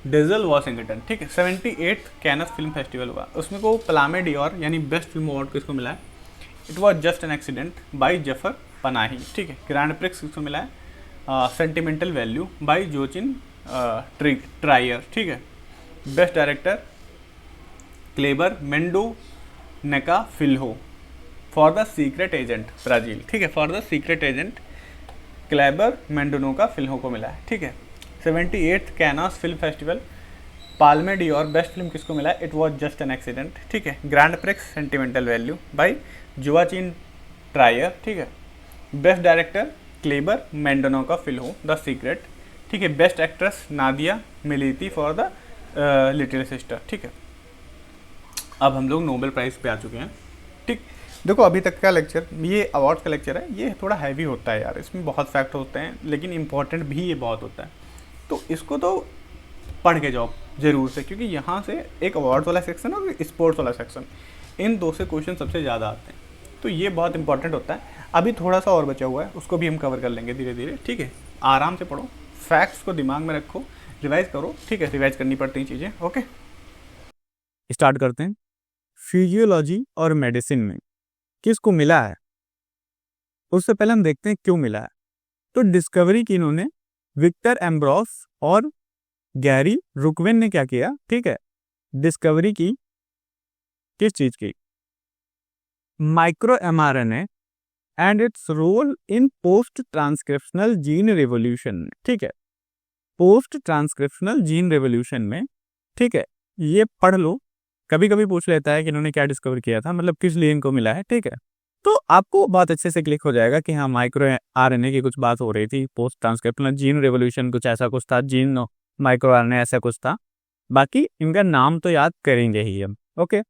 डेजल वॉशिंगटन, ठीक है। 78th कैनस फिल्म फेस्टिवल हुआ, उसमें को पाल्मे डियोर यानी बेस्ट फिल्म अवार्ड किसको मिला है? It was just an accident by Jafar Panahi, ठीक है। ग्रैंड प्रिक्स किसको मिला है? Sentimental value by Joachim Trier, ठीक है। Best director Kleber Mendonça Filho for the secret agent Brazil, ठीक है। For the secret agent Kleber Mendonça Filho को मिला है, ठीक है। 78th Cannes film festival, Palme d'Or best film किसको मिला है? It was just an accident, ठीक है। Grand prix sentimental value by Joachim Trier, ठीक है। Best director Kleber Mendonça Filho the secret, ठीक है। Best actress Nadia Melliti for the little sister, ठीक है। अब हम लोग नोबेल प्राइज़ पे आ चुके हैं, ठीक। देखो अभी तक का लेक्चर, ये अवार्ड का लेक्चर है, ये थोड़ा हैवी होता है यार, इसमें बहुत फैक्ट होते हैं, लेकिन इंपॉर्टेंट भी ये बहुत होता है, तो इसको तो पढ़ के जाओ ज़रूर से, क्योंकि यहाँ से एक अवार्ड वाला सेक्शन और स्पोर्ट्स वाला सेक्शन, इन दो से क्वेश्चन सबसे ज़्यादा आते हैं, तो ये बहुत इंपॉर्टेंट होता है। अभी थोड़ा सा और बचा हुआ है, उसको भी हम कवर कर लेंगे धीरे धीरे, ठीक है। आराम से पढ़ो, फैक्ट्स को दिमाग में रखो, रिवाइज करो, ठीक है। रिवाइज करनी पड़ती हैं चीज़ें, ओके। स्टार्ट करते हैं। फिजियोलॉजी और मेडिसिन में किसको मिला है, उससे पहले हम देखते हैं क्यों मिला है। तो डिस्कवरी की इन्होंने विक्टर एम्ब्रोस और गैरी रुकवेन ने क्या किया, ठीक है, डिस्कवरी की किस चीज की? Micro mRNA and its role in post transcriptional gene revolution, ठीक है। पोस्ट ट्रांसक्रिप्शनल जीन रेवोल्यूशन में, ठीक है, ये पढ़ लो, कभी कभी पूछ लेता है कि इन्होंने क्या डिस्कवर किया था, मतलब किस लिए इनको मिला है, ठीक है। तो आपको बहुत अच्छे से क्लिक हो जाएगा कि हाँ माइक्रो आरएनए की कुछ बात हो रही थी, पोस्ट ट्रांसक्रिप्शनल जीन रेवोल्यूशन कुछ ऐसा कुछ था, जीन माइक्रो आरएनए ऐसा कुछ था। बाकी इनका नाम तो याद करेंगे ही हम, ओके।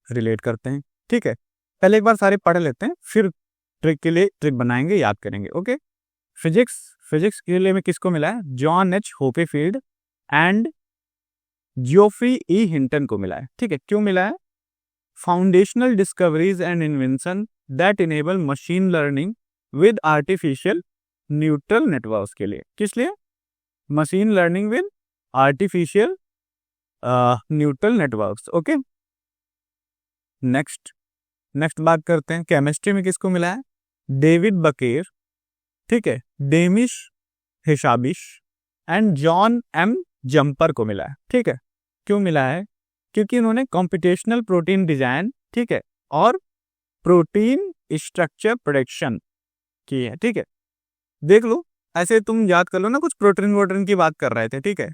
रिलेट करते हैं, ठीक है। पहले एक बार सारे पढ़ लेते हैं, फिर ट्रिक के लिए ट्रिक बनाएंगे, याद करेंगे, ओके। फिजिक्स के लिए में किसको मिला है? John H Hopfield and Geoffrey E Hinton को मिला है, ठीक है। क्यों मिला है? Foundational discoveries and invention that enable machine learning with artificial neural networks के लिए। किस लिए? Machine learning with artificial neural networks, okay. Next बात करते हैं, केमिस्ट्री में किसको मिला है? डेविड बकेर, ठीक है, डेमिश हिशाबिश एंड जॉन एम जंपर को मिला है, ठीक है। क्यों मिला है? क्योंकि उन्होंने कॉम्पिटेशनल प्रोटीन डिजाइन, ठीक है, और प्रोटीन स्ट्रक्चर प्रेडिक्शन की है, ठीक है। देख लो ऐसे तुम याद कर लो ना, कुछ प्रोटीन वोटीन की बात कर रहे थे, ठीक है।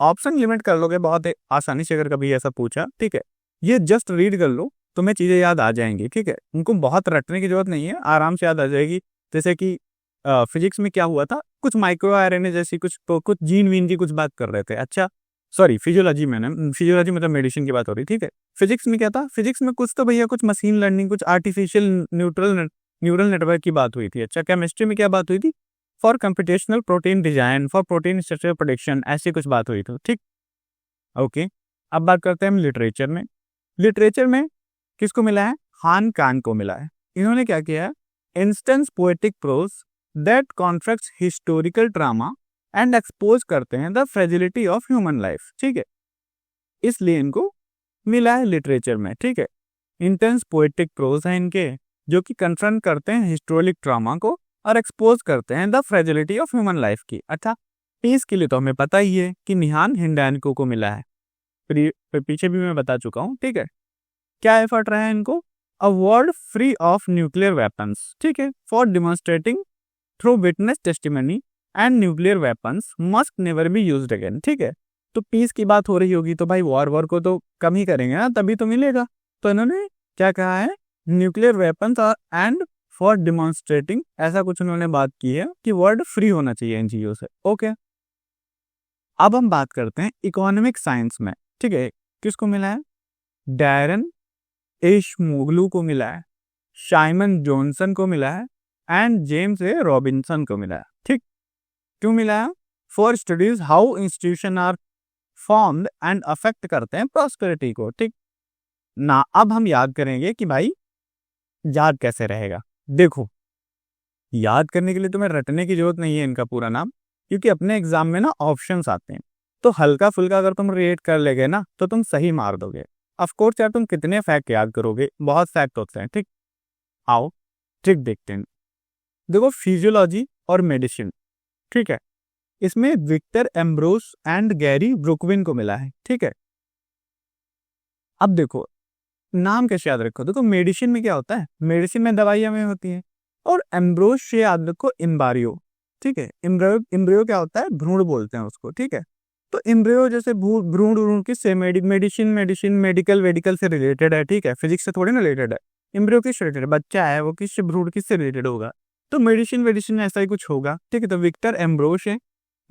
ऑप्शन लिमिट कर लोगे बहुत आसानी से अगर कभी ऐसा पूछा, ठीक है। ये जस्ट रीड कर लो, तुम्हें चीजें याद आ जाएंगी, ठीक है। उनको बहुत रटने की जरूरत नहीं है, आराम से याद आ जाएगी। जैसे कि फिजिक्स में क्या हुआ था, कुछ माइक्रो आरएनए जैसी कुछ जीन वीन की कुछ बात कर रहे थे। अच्छा सॉरी, फिजियोलॉजी में फिजियोलॉजी मतलब मेडिसिन की बात हो रही, ठीक है। फिजिक्स में क्या था, फिजिक्स में कुछ तो भैया कुछ मशीन लर्निंग, कुछ आर्टिफिशियल न्यूरल नेटवर्क की बात हुई थी। अच्छा केमिस्ट्री में क्या बात हुई थी, for computational protein design, for protein structure prediction, ऐसी कुछ बात हुई थी, ठीक। ओके, अब बात करते हैं हम लिटरेचर में। लिटरेचर में किसको मिला है, हान कान को मिला है। इन्होंने क्या किया है, intense poetic prose that contracts historical drama and expose करते हैं the fragility of human life, ठीक है। इसलिए इनको मिला है लिटरेचर में, ठीक है। इंटेंस पोएटिक प्रोज है इनके, जो कि कन्फ्रंट करते हैं हिस्टोरिक ड्रामा को और एक्सपोज करते हैं the fragility of human life की। अच्छा पीस के लिए तो हमें पता ही है कि निहान हिंडानको को मिला है, पीछे भी मैं बता चुका हूं, ठीक है। क्या एफर्ट रहा है इनको, a world free of nuclear weapons, ठीक है, for demonstrating through witness testimony and nuclear weapons must never be used again, ठीक है। तो पीस की बात हो रही होगी तो भाई वॉर को तो कम ही करेंगे ना, तभी तो मिलेगा। तो इन्होंने क्या कहा है, nuclear weapons and for demonstrating, ऐसा कुछ उन्होंने बात की है कि वर्ल्ड फ्री होना चाहिए इन चीजों से। ओके, अब हम बात करते हैं इकोनॉमिक साइंस में, ठीक है। किसको मिला है, डैरन एशमोगलू को मिला है, साइमन जॉनसन को मिला है एंड जेम्स ए रॉबिन्सन को मिला है, ठीक। क्यों मिला है, for studies how institution are formed and affect करते हैं प्रॉस्पेरिटी को, ठीक ना। अब हम याद करेंगे कि भाई याद कैसे रहेगा। देखो याद करने के लिए तुम्हें रटने की जरूरत नहीं है इनका पूरा नाम, क्योंकि अपने एग्जाम में ना ऑप्शंस आते हैं, तो हल्का फुल्का अगर तुम रिएट कर लेगे ना तो तुम सही मार दोगे। ऑफकोर्स यार तुम कितने फैक्ट याद करोगे, बहुत फैक्ट होते हैं, ठीक। आओ ट्रिक देखते हैं। देखो फिजियोलॉजी और मेडिसिन, ठीक है, इसमें विक्टर एम्ब्रोस एंड गैरी ब्रुकविन को मिला है, ठीक है। अब देखो नाम कैसे याद रखो, देखो मेडिसिन में क्या होता है, मेडिसिन में दवाइयां में होती हैं, और एम्ब्रोस से याद रखो एम्बारियो, ठीक है। एम्ब्रियो क्या होता है, भ्रूण बोलते हैं उसको, ठीक है। तो एम्ब्रियो जैसे भ्रूण भ्रूण किससे, मेडिसिन मेडिसिन मेडिकल वेडिकल से रिलेटेड है, ठीक है, फिजिक्स से थोड़ी ना रिलेटेड है। एम्ब्रियो किससे रिलेटेड है, बच्चा है वो किससे, भ्रूण किससे रिलेटेड होगा, तो मेडिसिन मेडिसिन ऐसा ही कुछ होगा, ठीक है। तो विक्टर एम्ब्रोस है,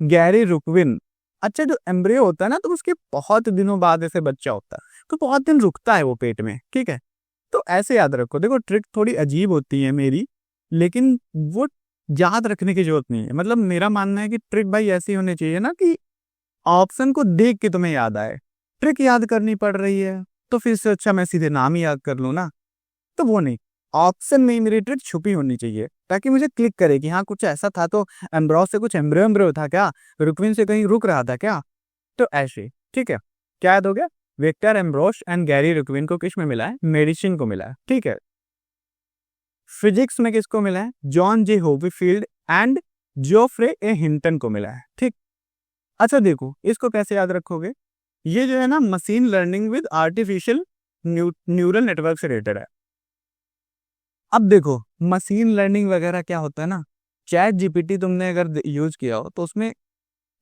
गैरी रुकविन। अच्छा जो एम्ब्रियो होता है ना, तो उसके बहुत दिनों बाद ऐसे बच्चा होता है, तो बहुत दिन रुकता है वो पेट में, ठीक है। तो ऐसे याद रखो, देखो ट्रिक थोड़ी अजीब होती है मेरी, लेकिन वो याद रखने की जरूरत नहीं है। मतलब मेरा मानना है कि ट्रिक भाई ऐसी होनी चाहिए ना कि ऑप्शन को देख के तुम्हें याद आए। ट्रिक याद करनी पड़ रही है तो फिर से अच्छा मैं सीधे नाम ही याद कर लूँ ना, तो वो नहीं, ऑप्शन में मेरी ट्रिक छुपी होनी चाहिए ताकि मुझे क्लिक करे कि हाँ कुछ ऐसा था, तो एम्ब्रोस से कुछ एम्ब्रियो एम्ब्रियो था क्या, रुकविन से कहीं रुक रहा था क्या, तो ऐसे, ठीक है। क्या याद हो गया, विक्टर एम्ब्रोस एंड गैरी रुकविन को किस में मिला है, मेडिसिन को मिला है, ठीक है। फिजिक्स में किसको मिला है, John J Hopfield and Geoffrey A Hinton को मिला है, ठीक। अच्छा देखो इसको कैसे याद रखोगे, ये जो है ना machine learning with artificial neural network से रिलेटेड है। अब देखो मशीन लर्निंग वगैरह क्या होता है ना, चैट जीपीटी तुमने अगर यूज किया हो तो उसमें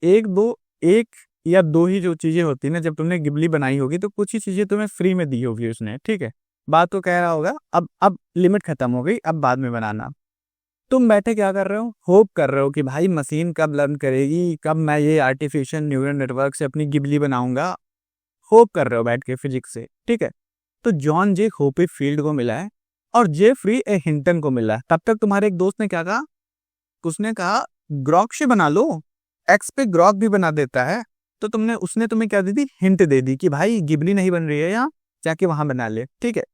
एक या दो ही जो चीजें होती है ना, जब तुमने गिबली बनाई होगी तो कुछ ही चीजें तुम्हें फ्री में दी होगी उसने, ठीक है। बात तो कह रहा होगा अब लिमिट खत्म हो गई, अब बाद में बनाना। तुम बैठे क्या कर रहे हो, होप कर रहे हो कि भाई मशीन कब लर्न करेगी, कब मैं ये आर्टिफिशियल न्यूरल नेटवर्क से अपनी गिबली बनाऊंगा, होप कर रहे हो बैठ के फिजिक्स से, ठीक है। तो जॉन जे होपी फील्ड को मिला है और जेफ्री ए हिंटन को मिला है। तब तक तुम्हारे एक दोस्त ने क्या कहा, उसने कहा ग्रॉक से बना लो, एक्स पे ग्रॉक भी बना देता है, तो उसने तुम्हें क्या दी थी, हिंट दे दी कि भाई गिबली नहीं बन रही है यहाँ, जाके वहां बना ले, ठीक है।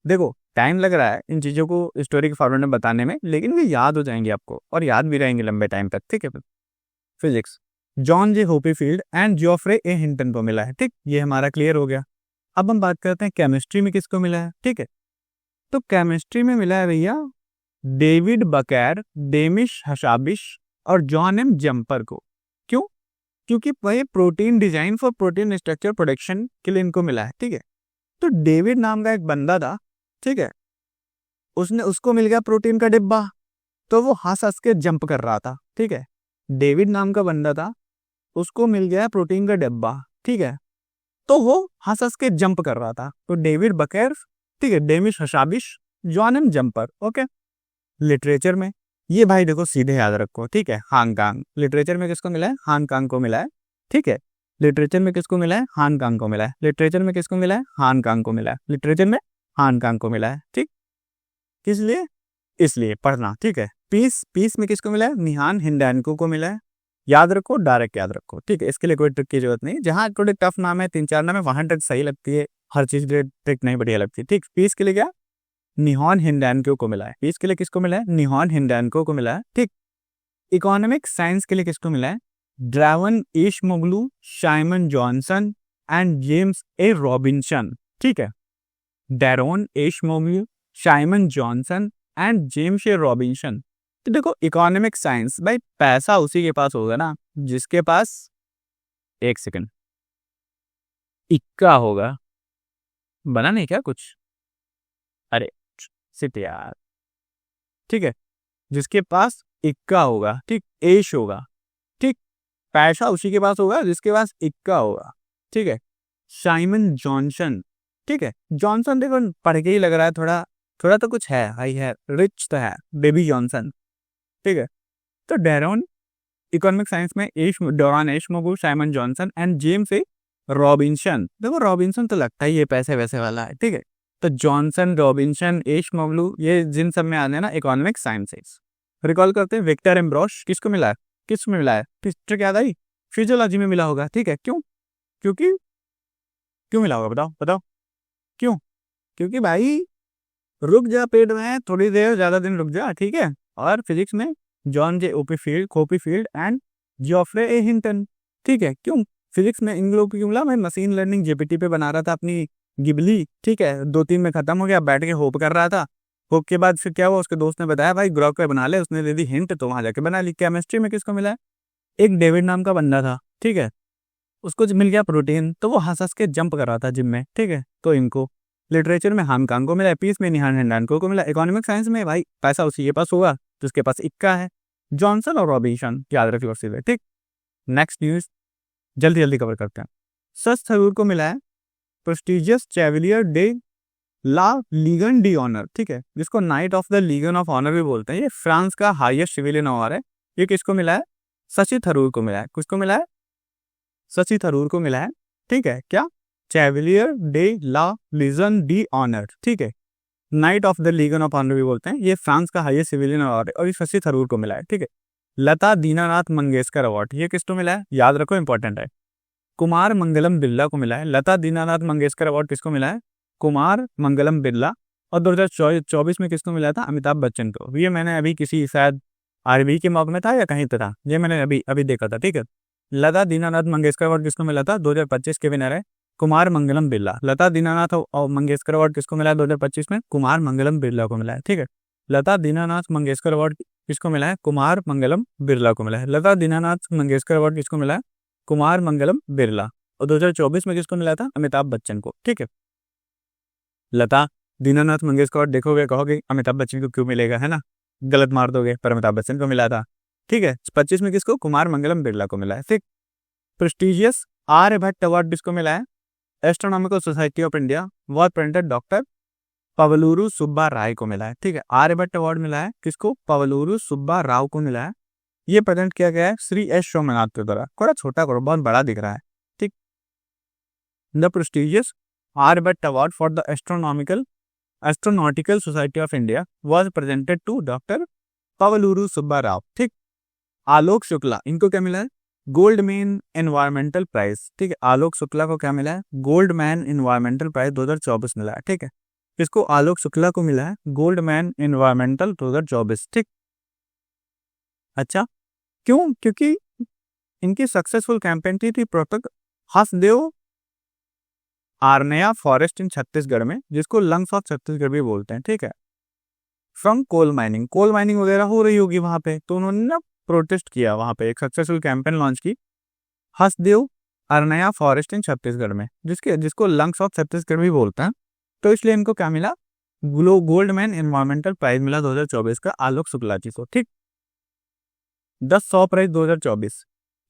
देखो टाइम लग रहा है इन चीजों को स्टोरी के फॉर्मेट में बताने में, लेकिन ये याद हो जाएंगे आपको और याद भी रहेंगे लंबे टाइम तक, ठीक है। Physics, John J Hopfield and Geoffrey A Hinton को मिला है, ठीक, ये हमारा क्लियर हो गया। अब हम बात करते हैं केमिस्ट्री में किसको मिला है, ठीक है। तो केमिस्ट्री में मिला है भैया डेविड बकैर, डेमिश हशाबिश और जॉन एम जम्पर को। क्यों, क्योंकि वही protein design for protein structure production के लिए इनको मिला है, ठीक है। तो डेविड नाम का एक बंदा था, ठीक है, उसको मिल गया प्रोटीन का डिब्बा, तो वो हंस हंस के जंप कर रहा था, ठीक है। डेविड नाम का बंदा था, उसको मिल गया प्रोटीन का डिब्बा, ठीक है, तो वो हंस हंस के जंप कर रहा था। तो डेविड बकेर, ठीक है, Demis Hassabis, John and Jumper, okay. Literature में ये भाई देखो सीधे याद रखो, ठीक है, हांगकांग। लिटरेचर में किसको मिला है? हांगकांग को मिला है, ठीक है। लिटरेचर में किसको मिला है? हांगकांग को मिला है। लिटरेचर में किसको मिला है? हांगकांग को मिला है। लिटरेचर में हांगकांग को मिला है, ठीक। किस लिए? इसलिए पढ़ना, ठीक है। पीस, पीस में किसको मिला है? निहान हिंडानको को मिला है। याद रखो, डायरेक्ट याद रखो, ठीक है। इसके लिए कोई ट्रिक की जरूरत नहीं। जहां थोड़े टफ नाम है, 3-4 नाम है, वहां ट्रिक सही लगती है, हर चीज ट्रिक नहीं बढ़िया लगती, ठीक। पीस के लिए क्या? निहॉन हिंडानको को मिला है। पीस के लिए किसको मिला है? निहॉन हिंडानको को मिला है, ठीक। इकोनॉमिक साइंस के लिए किसको मिला है? Daron Acemoglu, Simon Johnson and James A Robinson, ठीक है। Daron Acemoglu, Simon Johnson and James A Robinson. तो देखो इकोनॉमिक साइंस, भाई पैसा उसी के पास होगा ना जिसके पास, एक सेकंड, इक्का होगा। बना नहीं क्या कुछ? अरे सिट यार, ठीक है, जिसके पास इक्का होगा, ठीक, एश होगा, ठीक। पैसा उसी के पास होगा जिसके पास इक्का होगा, ठीक है। साइमन जॉनसन, ठीक है। जॉनसन देखो पढ़ के ही लग रहा है, थोड़ा थोड़ा तो कुछ है भाई, है रिच तो है, बेबी जॉनसन, ठीक है। तो डेरोन इकोनॉमिक साइंस में Daron Acemoglu, Simon Johnson and James A Robinson. देखो रॉबिन्सन तो लगता ही ये पैसे वैसे वाला है, ठीक है। तो जॉनसन, रॉबिन्सन, एशमोगलू, ये जिन सब में आने ना इकोनॉमिक साइंसेस। रिकॉल करते हैं, विक्टर एम्ब्रोश किसको मिला है? किस में मिला है? ट्रिक याद आई? फिजियोलॉजी में मिला होगा, ठीक है। क्यों? क्योंकि क्यों मिला होगा? बताओ बताओ क्यों? क्योंकि भाई रुक जा पेट में थोड़ी देर, ज्यादा दिन रुक जा, ठीक है। और फिजिक्स में John J Hopfield and Geoffrey A Hinton, ठीक है। क्यों फिजिक्स में इन लोगों को क्यों मिला? मैं मशीन लर्निंग जेपीटी पे बना रहा था अपनी गिबली, ठीक है, 2-3 में खत्म हो गया, बैठ के होप कर रहा था। होप के बाद फिर क्या हुआ, उसके दोस्त ने बताया भाई ग्रॉक पे बना ले, उसने दे दी हिंट, तो वहां जाके बना ली। केमिस्ट्री में किसको मिला है? एक डेविड नाम का बंदा था, ठीक है, उसको मिल गया प्रोटीन, तो वो हंस हंस के जंप कर रहा था जिम में, ठीक है, तो इनको। लिटरेचर में हांगकांग को मिला, पीस में निहान हिंडानको को मिला। इकोनॉमिक साइंस में भाई पैसा उसी के पास होगा जिसके पास इक्का है, जॉनसन और रॉबिन्सन, याद रखिए सीधे, ठीक। नेक्स्ट न्यूज जल्दी जल्दी कवर करते हैं। सच थरूर को मिला है prestigious Chevalier de la Legion d'Honneur, ठीक है, जिसको knight of the legion of honour भी बोलते हैं। ये फ्रांस का हाईएस्ट सिविलियन अवार्ड है। ये किसको मिला है? शशि थरूर को मिला है। किसको मिला है? शशि थरूर को मिला है, ठीक है। क्या? Chevalier de la Legion d'Honneur, ठीक है, knight of the legion of honour भी बोलते हैं। ये फ्रांस का हाईएस्ट सिविलियन अवार्ड है और ये शशि थरूर को मिला है, ठीक है। लता दीनानाथ मंगेशकर अवार्ड, ये किसको मिला है? याद रखो, इंपॉर्टेंट है। कुमार मंगलम बिरला को मिला है। लता दीनानाथ मंगेशकर अवार्ड किसको मिला है? कुमार मंगलम बिरला। और 2024 में किसको मिला था? अमिताभ बच्चन को। ये मैंने अभी किसी शायद आरबी के मॉक में था या कहीं तो था, ये मैंने अभी अभी देखा था, ठीक है। लता दीनानाथ मंगेशकर अवार्ड किसको मिला था? 2025 के विनर है कुमार मंगलम बिरला। लता दीनानाथ और मंगेशकर अवार्ड किसको मिला है 2025 में? कुमार मंगलम बिरला को मिला है, ठीक है। लता दीनानाथ मंगेशकर अवार्ड किसको मिला है? कुमार मंगलम बिरला को मिला है। लता दीनानाथ मंगेशकर अवार्ड किसको मिला है? कुमार मंगलम बिरला। और 2024 में किसको मिला था? अमिताभ बच्चन को, ठीक है। लता दीनानाथ मंगेशकर अवार्ड देखोगे कहोगे अमिताभ बच्चन को क्यों मिलेगा, है ना, गलत मार दोगे, पर अमिताभ बच्चन को मिला था, ठीक है। 25 में किसको? कुमार मंगलम बिरला को मिला है, ठीक। प्रेस्टिजियस आर्यभट्ट अवार्ड किसको मिला है? Astronomical society of India was presented doctor Pavaluru Subba Rao को मिला है, ठीक है। आर्यभट्ट अवार्ड मिला है किसको? पवलूरू सुब्बा राव को मिला है। ये प्रेजेंट किया गया है श्री एस सोमनाथ के द्वारा। थोड़ा छोटा करो, बहुत बड़ा दिख रहा है, ठीक। The prestigious Aryabhatta award for the astronautical society of India was presented to doctor Pavaluru Subba Rao, ठीक। आलोक शुक्ला, इनको क्या मिला है? गोल्ड मैन एनवायरमेंटल प्राइज, ठीक है। आलोक शुक्ला को क्या मिला है? गोल्ड मैन एनवायरमेंटल प्राइज 2024 मिला है, ठीक है। किसको? आलोक शुक्ला को मिला है गोल्ड मैन एनवायरमेंटल 2024, ठीक। अच्छा, क्यों? क्योंकि इनकी सक्सेसफुल कैंपेन थी protect Hasdeo Arand forest in Chhattisgarh में, जिसको लंग्स ऑफ छत्तीसगढ़ भी बोलते हैं, ठीक है। फ्रॉम कोल माइनिंग वगैरह हो रही होगी वहां पे, तो उन्होंने ना प्रोटेस्ट किया वहां पे, एक सक्सेसफुल कैंपेन लॉन्च की हसदेव अरनया फॉरेस्ट इन छत्तीसगढ़ में, जिसको लंग्स ऑफ छत्तीसगढ़ भी बोलते हैं। तो इसलिए इनको क्या मिला? गोल्डमैन एनवायरमेंटल प्राइज मिला 2024 का आलोक शुक्ला जी को। ठीक। 10 prize 2024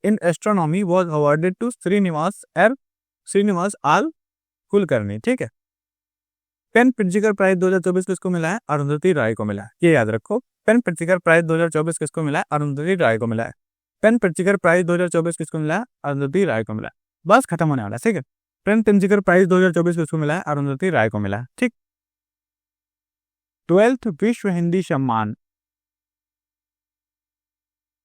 in astronomy was awarded to Shrinivas R Kulkarni. ठीक है। पेन प्रिज्कर प्राइज 2024 किसको मिला है? अरुंधति राय को मिला है। ये याद रखो, पेन प्रिज्कर प्राइज 2024 किसको मिला है? अरुंधति राय को मिला है। पेन प्रिज्कर प्राइज 2024 किसको मिला है? अरुंधति राय को मिला है। बस खत्म होने वाला है। ठीक है। पेन प्रिज्कर प्राइज 2024 किसको मिला है? अरुंधति राय को मिला है। ठीक। 12th विश्व हिंदी सम्मान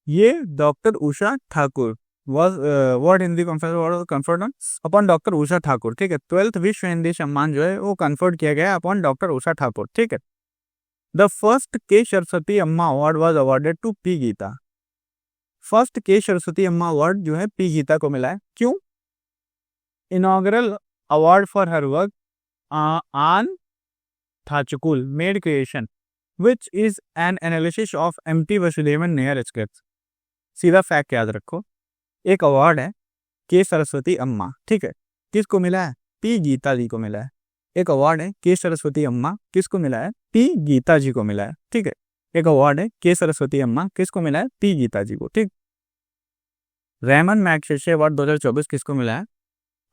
ये doctor Usha Thakur world Hindi conferred upon doctor Usha Thakur. ठीक है। 12th विश्व हिंदी सम्मान जो है वो कन्फर्ड किया गया अपॉन डॉक्टर उषा ठाकुर। ठीक है। The first K Saraswati Amma award was awarded to P Geeta. First K Saraswati Amma award जो है पी गीता को मिला है। क्यों? Inaugural award for her work on थाचुकुल made creation which is an analysis of MT Vasudevan Nair script. सीधा फैक्ट याद रखो, एक अवार्ड है के सरस्वती अम्मा। ठीक है। किसको मिला है? पी गीता जी को मिला है। एक अवार्ड है के सरस्वती अम्मा, किसको मिला है? पी गीता जी को मिला है। ठीक है। एक अवार्ड है के सरस्वती अम्मा, किसको मिला है? पी गीता जी को। ठीक। रेमन मैग्सेसे अवार्ड 2024 किसको मिला है?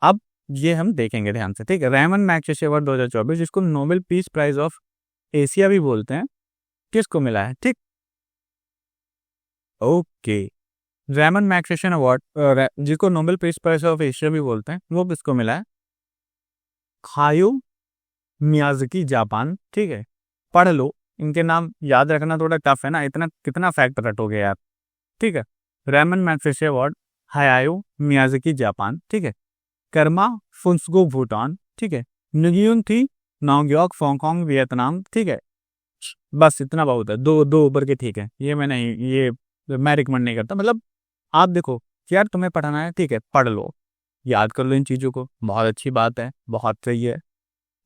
अब ये हम देखेंगे ध्यान से। ठीक है। रेमन मैग्सेसे अवार्ड 2024 जिसको Nobel peace prize of Asia भी बोलते हैं, किसको मिला है? ठीक। ओके। रेमन मैग्सेसे अवार्ड जिसको Nobel peace prize of Asia भी बोलते हैं, वो किसको मिला है? हायो मियाज़की जापान। ठीक है। पढ़ लो, इनके नाम याद रखना थोड़ा टफ है ना, इतना कितना फैक्ट रटोगे यार। ठीक है। Ramon Magsaysay award Hayao Miyazaki Japan. ठीक है। कर्मा फुन्सगो भूटान। ठीक है। नुगियुन थी नोंगयोक हांगकांग वियतनाम। ठीक है। बस इतना बहुत है, दो ऊपर के। ठीक है। ये मैं रिकमेंड नहीं करता। मतलब आप देखो यार, तुम्हें पढ़ना है, ठीक है, पढ़ लो, याद कर लो इन चीज़ों को, बहुत अच्छी बात है, बहुत सही है,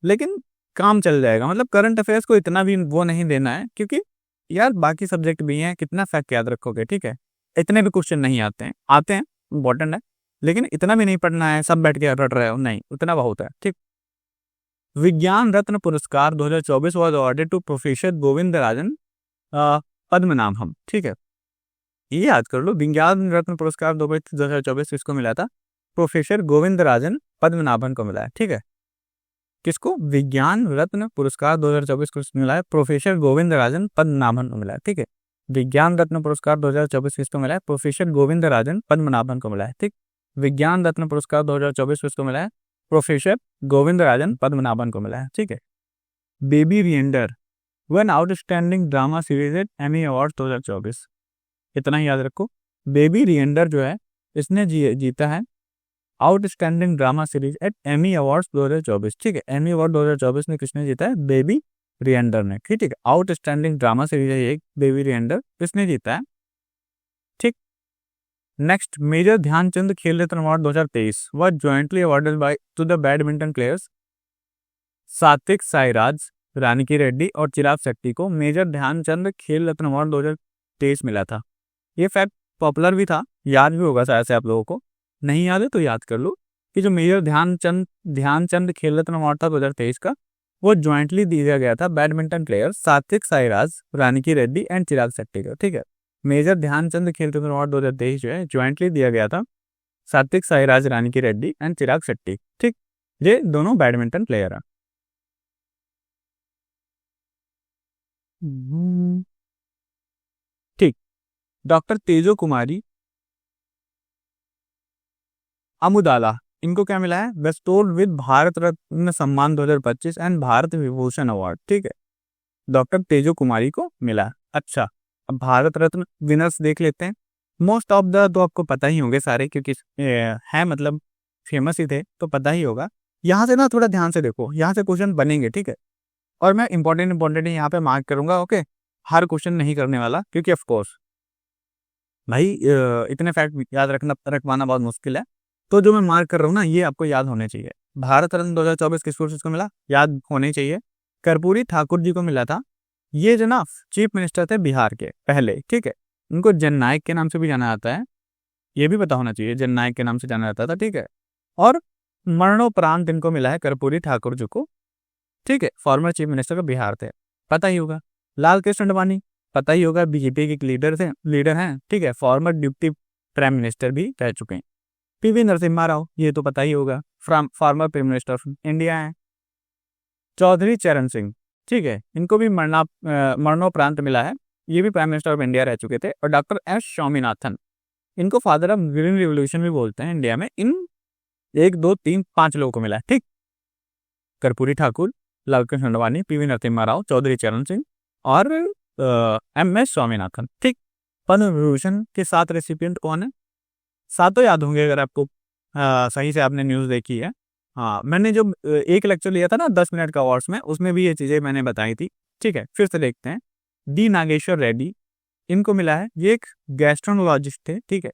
लेकिन काम चल जाएगा। मतलब करंट अफेयर्स को इतना भी वो नहीं देना है, क्योंकि यार बाकी सब्जेक्ट भी हैं, कितना फैक्ट याद रखोगे। ठीक है। इतने भी क्वेश्चन नहीं आते हैं, इंपॉर्टेंट है, लेकिन इतना भी नहीं पढ़ना है सब बैठ के रट रहे हो, नहीं, उतना बहुत है। ठीक। विज्ञान Ratna Puraskar 2024 was awarded to professor Govind Rajan Padmanabhan. ठीक है। ये याद कर लो, विज्ञान रत्न पुरस्कार 2024 किसको मिला था? प्रोफेसर गोविंद राजन पद्मनाभन को मिला है। ठीक है। किसको? विज्ञान रत्न पुरस्कार 2024 को मिला है, प्रोफेसर गोविंद राजन पद्मनाभन को मिला है। ठीक है। विज्ञान रत्न पुरस्कार 2024 किसको मिला है? प्रोफेसर गोविंद राजन पद्मनाभन को मिला है। ठीक। विज्ञान रत्न पुरस्कार 2024 किसको मिला है? प्रोफेसर गोविंद राजन पद्मनाभन को मिला है। ठीक है। Baby Reindeer won outstanding drama series at Emmy award 2024। इतना ही याद रखो, बेबी रिएंडर जो है इसने जीता है outstanding drama series at Emmy awards 2024। ठीक है। एमी अवार्ड 2024 में किसने जीता है? बेबी रिएंडर ने। ठीक है। आउटस्टैंडिंग ड्रामा सीरीज है एक, बेबी रिएंडर, किसने जीता है? ठीक। Next, major Dhyanchand Khel Ratna award 2023 was jointly awarded by to the badminton players Satwik Sairaj, रानी रेड्डी और चिराग शेट्टी को मेजर ध्यानचंद खेल रत्न अवार्ड 2023 मिला था। ये फैक्ट पॉपुलर भी था, याद भी होगा शायद से आप लोगों को, नहीं याद है तो याद कर लो कि जो मेजर ध्यानचंद खेल रत्न अवार्ड था 2023 का, वो ज्वाइंटली दिया गया था बैडमिंटन प्लेयर सात्विक साईराज, रानी रेड्डी एंड चिराग शेट्टी को। ठीक है। मेजर ध्यानचंद खेल रत्न अवार्ड 2023 जो है ज्वाइंटली दिया गया था सात्विक साईराज, रानी रेड्डी एंड चिराग शेट्टी। ठीक। ये दोनों बैडमिंटन प्लेयर हैं। ठीक। डॉक्टर तेजो कुमारी अमुदाला, इनको क्या मिला है? बेस्टोर्ड विद भारत रत्न सम्मान 2025 एंड भारत विभूषण अवार्ड। ठीक है। डॉक्टर तेजो कुमारी को मिला। अच्छा, अब भारत रत्न विनर्स देख लेते हैं। मोस्ट ऑफ द तो आपको पता ही होंगे सारे, क्योंकि है मतलब फेमस ही थे तो पता ही होगा। यहाँ से ना थोड़ा ध्यान से देखो, यहाँ से क्वेश्चन बनेंगे। ठीक है। और मैं इंपॉर्टेंट यहाँ पे मार्क करूंगा। ओके। हर क्वेश्चन नहीं करने वाला, क्योंकि ऑफकोर्स भाई इतने फैक्ट याद रखवाना बहुत मुश्किल है। तो जो मैं मार्क कर रहा हूँ ना, ये आपको याद होने चाहिए। भारत रत्न 2024 किसको मिला? याद होने चाहिए। कर्पूरी ठाकुर जी को मिला था। ये जो ना चीफ मिनिस्टर थे बिहार के पहले। ठीक है। उनको जननायक के नाम से भी जाना जाता है, ये भी पता होना चाहिए, जननायक के नाम से जाना जाता था। ठीक है। और मरणोपरांत इनको मिला है कर्पूरी ठाकुर जी को ठीक है, former chief minister of Bihar थे, पता ही होगा। लाल कृष्ण आडवाणी, पता ही होगा, बीजेपी के लीडर हैं, ठीक है, फॉर्मर डिप्टी प्राइम मिनिस्टर भी रह चुके हैं। पीवी नरसिम्हा राव, ये तो पता ही होगा, former prime minister of India हैं। चौधरी चरण सिंह, ठीक है, इनको भी मरणोपरांत मिला है, ये भी प्राइम मिनिस्टर ऑफ इंडिया रह चुके थे। और डॉक्टर एस स्वामीनाथन, इनको फादर ऑफ ग्रीन रिवोल्यूशन भी बोलते हैं इंडिया में। इन 1 2 3 5 लोगों को मिला है, ठीक। कर्पूरी ठाकुर, लालकृष्ण आडवाणी, पीवी नरसिम्हा राव, चौधरी चरण सिंह और MS स्वामीनाथन, ठीक। पद्म विभूषण के 7 रेसिपिएंट कौन है? 7 याद होंगे अगर आपको सही से आपने न्यूज़ देखी है। हाँ, मैंने जो एक लेक्चर लिया था ना 10 मिनट का अवार्ड्स में, उसमें भी ये चीज़ें मैंने बताई थी, ठीक है। फिर से देखते हैं। डी नागेश्वर रेड्डी, इनको मिला है, ये एक गैस्ट्रोनोलॉजिस्ट थे, ठीक है।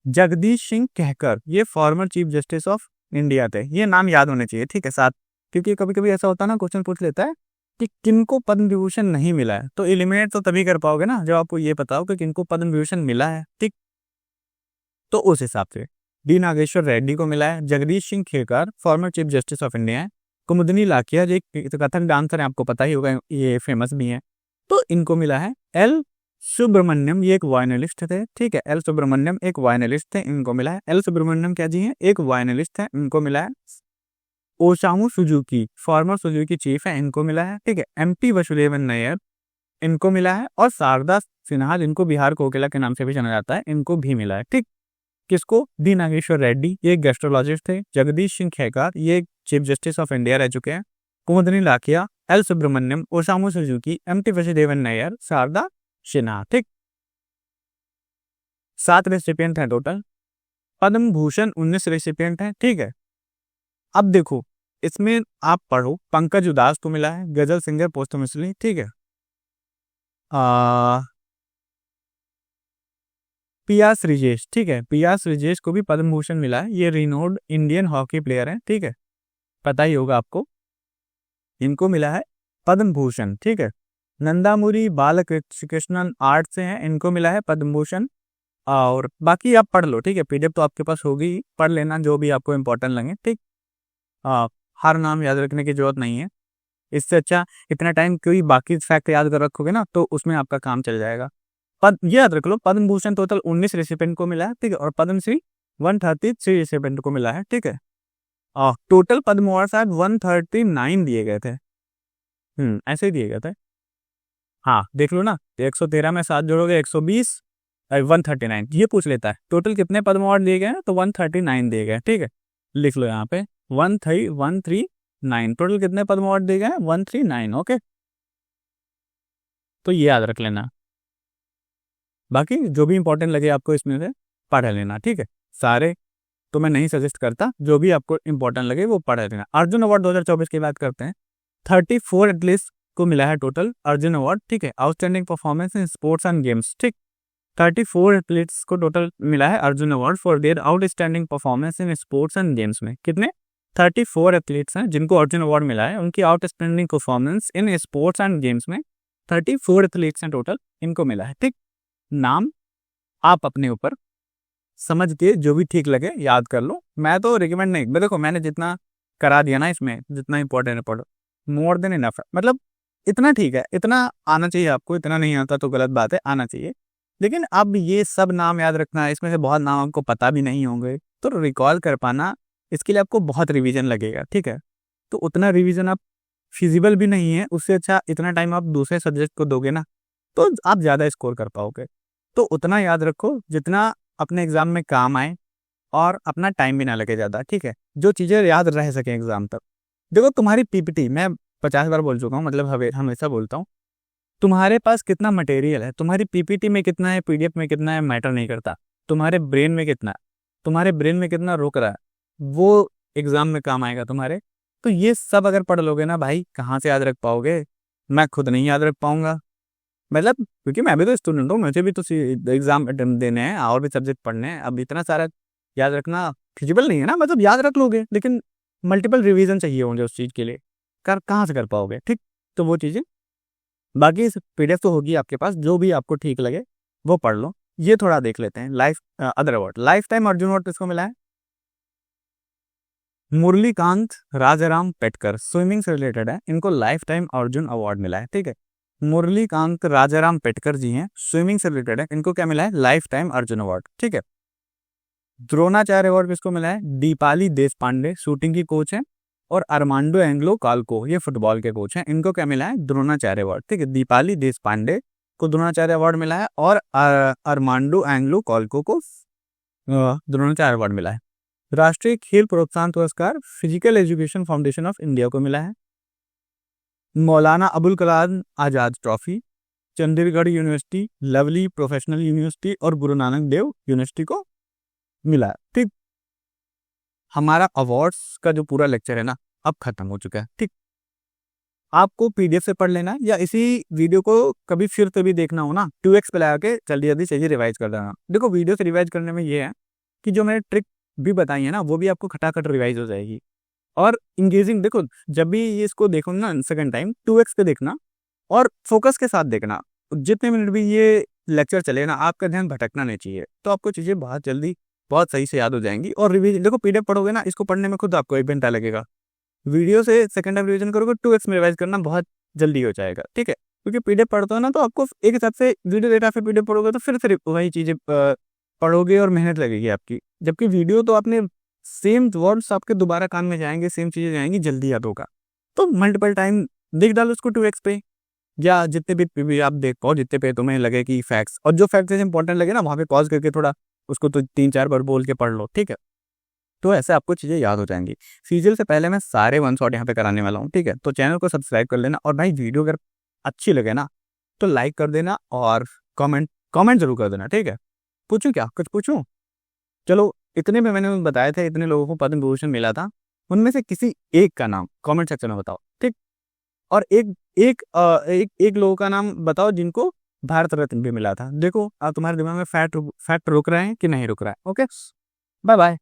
जगदीश सिंह कहकर, ये farmer chief justice of India थे, ये नाम याद होने चाहिए, ठीक है, साथ, क्योंकि कभी कभी ऐसा होता है ना, क्वेश्चन पूछ लेता है कि किनको पद्म विभूषण नहीं मिला है, तो एलिमिनेट तो तभी कर पाओगे ना जब आपको ये पता हो कि किनको पद्म विभूषण मिला है, ठीक। तो उस हिसाब से डी नागेश्वर रेड्डी को मिला है। Jagdish Singh Khehar, former chief justice of India है। कुमुदनी लाकिया, जो एक कथक डांसर है, आपको पता ही होगा, ये फेमस भी है, तो इनको मिला है। एल सुब्रमण्यम, ये एक वायलिनिस्ट थे, ठीक है, एल सुब्रमण्यम एक वायलिनिस्ट थे, इनको मिला है। एल सुब्रमण्यम क्या जी हैं? एक वायलिनिस्ट है, इनको मिला है। Osamu Suzuki, farmer Suzuki chief है, इनको मिला है, ठीक है। MP वसुदेवन नायर, इनको मिला है। और शारदा सिन्हा, जिनको बिहार कोकिला के नाम से भी जाना जाता है, इनको भी मिला है, ठीक। किसको? डी नागेश्वर रेड्डी, ये एक गैस्ट्रोलॉजिस्ट थे। जगदीश सिंह खेकर, ये एक चीफ जस्टिस ऑफ इंडिया रह चुके हैं। Kumudini Lakhia, L Subramaniam, Osamu Suzuki, MP Vasudevan Nair, Sharda Sinha, ठीक। 7 रेसिपिएंट हैं टोटल। पद्म भूषण 19 रेसिपिएंट हैं, ठीक है। अब देखो, इसमें आप पढ़ो, पंकज उदास को मिला है, गजल सिंगर पोस्टमसली, ठीक है। पिया श्रीजेश, ठीक है, पिया श्रीजेश को भी पद्म भूषण मिला है, ये रिनोड इंडियन हॉकी प्लेयर है, ठीक है, पता ही होगा आपको, इनको मिला है पद्म भूषण, ठीक है। नंदामुरी बालकृष्णन आर्ट से हैं, इनको मिला है पद्म भूषण। और बाकी आप पढ़ लो, ठीक है, PDF तो आपके पास होगी, पढ़ लेना जो भी आपको इंपॉर्टेंट लगे, ठीक। हर नाम याद रखने की जरूरत नहीं है, इससे अच्छा इतना टाइम कोई बाकी फैक्ट याद कर रखोगे ना, तो उसमें आपका काम चल जाएगा। ये याद रख लो, पद्म भूषण टोटल 19 रेसिपिएंट को मिला है, ठीक है। और पद्मश्री 133 रेसिपिएंट को मिला है, ठीक है। टोटल पद्म अवार्ड शायद 139 दिए गए थे, ऐसे ही दिए गए थे। हाँ, देख लो ना, 113 में 7 जोड़ोगे 120, 139 ये पूछ लेता है टोटल कितने पद्म अवार्ड दिए गए हैं, तो 139 दिए गए, ठीक है। लिख लो यहाँ पे 139, टोटल कितने पद्म अवार्ड दिए गए हैं? 139, ओके। तो ये याद रख लेना, बाकी जो भी इंपॉर्टेंट लगे आपको इसमें से पढ़ लेना, ठीक है। सारे तो मैं नहीं सजेस्ट करता, जो भी आपको इंपॉर्टेंट लगे वो पढ़ लेना। अर्जुन अवार्ड 2024 की बात करते हैं। 34 एथलीट्स को मिला है टोटल अर्जुन अवार्ड, ठीक है। Outstanding performance in sports and games, ठीक। 34 एथलीट्स को टोटल मिला है Arjun award for their outstanding performance in sports and games में। कितने? 34 एथलीट्स हैं जिनको अर्जुन अवार्ड मिला है, उनकी outstanding performance in sports and games में 34 एथलीट्स हैं टोटल, इनको मिला है, ठीक। नाम आप अपने ऊपर समझ के जो भी ठीक लगे याद कर लो, मैं तो रिकमेंड नहीं, देखो मैंने जितना करा दिया ना इसमें, जितना इंपॉर्टेंट है पढ़ो, मोर देन इनफ है, मतलब इतना ठीक है, इतना आना चाहिए आपको, इतना नहीं आता तो गलत बात है, आना चाहिए। लेकिन अब ये सब नाम याद रखना, इसमें से बहुत नाम आपको पता भी नहीं होंगे, तो रिकॉल कर पाना इसके लिए आपको बहुत रिवीजन लगेगा, ठीक है। तो उतना रिवीजन आप फिजिबल भी नहीं है, उससे अच्छा इतना टाइम आप दूसरे सब्जेक्ट को दोगे ना, तो आप ज़्यादा स्कोर कर पाओगे। तो उतना याद रखो जितना अपने एग्जाम में काम आए और अपना टाइम भी ना लगे ज़्यादा, ठीक है, जो चीज़ें याद रह सके एग्जाम तक। देखो तुम्हारी PPT, मैं 50 बार बोल चुका हूँ, मतलब हमेशा बोलता हूँ, तुम्हारे पास कितना मटेरियल है, तुम्हारी PPT में कितना है, PDF में कितना है, मैटर नहीं करता, तुम्हारे ब्रेन में कितना है, तुम्हारे ब्रेन में कितना रुक रहा है, वो एग्जाम में काम आएगा तुम्हारे। तो ये सब अगर पढ़ लोगे ना भाई, कहाँ से याद रख पाओगे? मैं खुद नहीं याद रख पाऊंगा, मतलब क्योंकि मैं भी तो स्टूडेंट हूँ, मुझे भी तो एग्जाम अटेम्प्ट देने हैं और भी सब्जेक्ट पढ़ने हैं, अब इतना सारा याद रखना फिजिबल नहीं है ना, मतलब याद रख लोगे लेकिन मल्टीपल रिवीजन चाहिए मुझे उस चीज़ के लिए, कहाँ से कर पाओगे, ठीक। तो वो चीज़ें बाकी PDF तो होगी आपके पास, जो भी आपको ठीक लगे वो पढ़ लो। ये थोड़ा देख लेते हैं, other award. Life time Arjun award किसको मिला है? मुरलीकांत राजाराम पेटकर, स्विमिंग से रिलेटेड है, इनको लाइफ टाइम अर्जुन अवार्ड मिला है। ठीक है, मुरलीकांत राजाराम पेटकर जी हैं, स्विमिंग से रिलेटेड है, इनको क्या मिला है? Life time Arjun award. ठीक है, द्रोणाचार्य अवार्ड किसको मिला है? दीपाली देशपांडे, शूटिंग की कोच है, और अरमांडो एंग्लो काल्को, ये फुटबॉल के कोच हैं, इनको क्या मिला है? द्रोणाचार्य अवार्ड। ठीक है, दीपाली देशपांडे को द्रोणाचार्य अवार्ड मिला है, और अरमांडो एंग्लो काल्को को द्रोणाचार्य अवार्ड मिला है। राष्ट्रीय Khel Protsahan Puraskar physical education foundation of India को मिला है। Maulana Abul Kalam Azad trophy Chandigarh university, lovely professional university और गुरु नानक देव यूनिवर्सिटी को मिला है। ठीक, हमारा अवार्ड्स का जो पूरा लेक्चर है ना, अब खत्म हो चुका है। ठीक, आपको पीडीएफ से पढ़ लेना, या इसी वीडियो को कभी फिर से भी देखना हो ना, 2x पे लगा के जल्दी जल्दी चीजें रिवाइज कर देना। देखो, वीडियो से रिवाइज करने में ये है कि जो मैंने ट्रिक भी बताई है ना, वो भी आपको खटाखट रिवाइज हो जाएगी, और इंगेजिंग। देखो, जब भी ये इसको देखो ना सेकंड टाइम, 2x पे देखना और फोकस के साथ देखना। जितने मिनट भी ये लेक्चर चले ना, आपका ध्यान भटकना नहीं चाहिए, तो आपको चीजें बहुत जल्दी बहुत सही से याद हो जाएंगी। और रिवीजन, देखो पीडीएफ पढ़ोगे ना, इसको पढ़ने में खुद आपको 1 घंटा लगेगा। वीडियो से सेकंड टाइम रिवीजन करोगे, 2x में रिवाइज करना बहुत जल्दी हो जाएगा। ठीक है, क्योंकि पीडीएफ पढ़ते हो ना, तो आपको एक हिसाब से वीडियो डेटा फिर पीडीएफ पढ़ोगे तो फिर वही चीजें पढ़ोगे और मेहनत लगेगी आपकी। जबकि वीडियो तो आपने सेम वर्ड्स आपके दोबारा कान में जाएंगे, सेम चीजें जाएंगी, जल्दी याद होगा। तो मल्टीपल टाइम देख डालो उसको 2x पे, या जितने भी आप देख पाओ, जितने पे तुम्हें लगे कि फैक्ट्स, और जो फैक्ट्स इंपॉर्टेंट लगे ना, वहाँ पे पॉज करके थोड़ा उसको तो 3-4 बार बोल के पढ़ लो। ठीक है, तो ऐसे आपको चीज़ें याद हो जाएंगी। सीरियल से पहले मैं सारे 1 शॉट यहाँ पे कराने वाला हूँ। ठीक है, तो चैनल को सब्सक्राइब कर लेना, और भाई वीडियो अगर अच्छी लगे ना तो लाइक कर देना, और कमेंट जरूर कर देना। ठीक है, पूछूं क्या? कुछ पूछूं? चलो, इतने में मैंने बताया था, इतने लोगों को पद्म भूषण मिला था, उनमें से किसी एक का नाम कमेंट सेक्शन में बताओ। ठीक, और एक लोगों का नाम बताओ जिनको भारत रत्न भी मिला था। देखो, आप तुम्हारे दिमाग में फैक्ट रुक रहे हैं कि नहीं रुक रहा है। Okay, bye bye.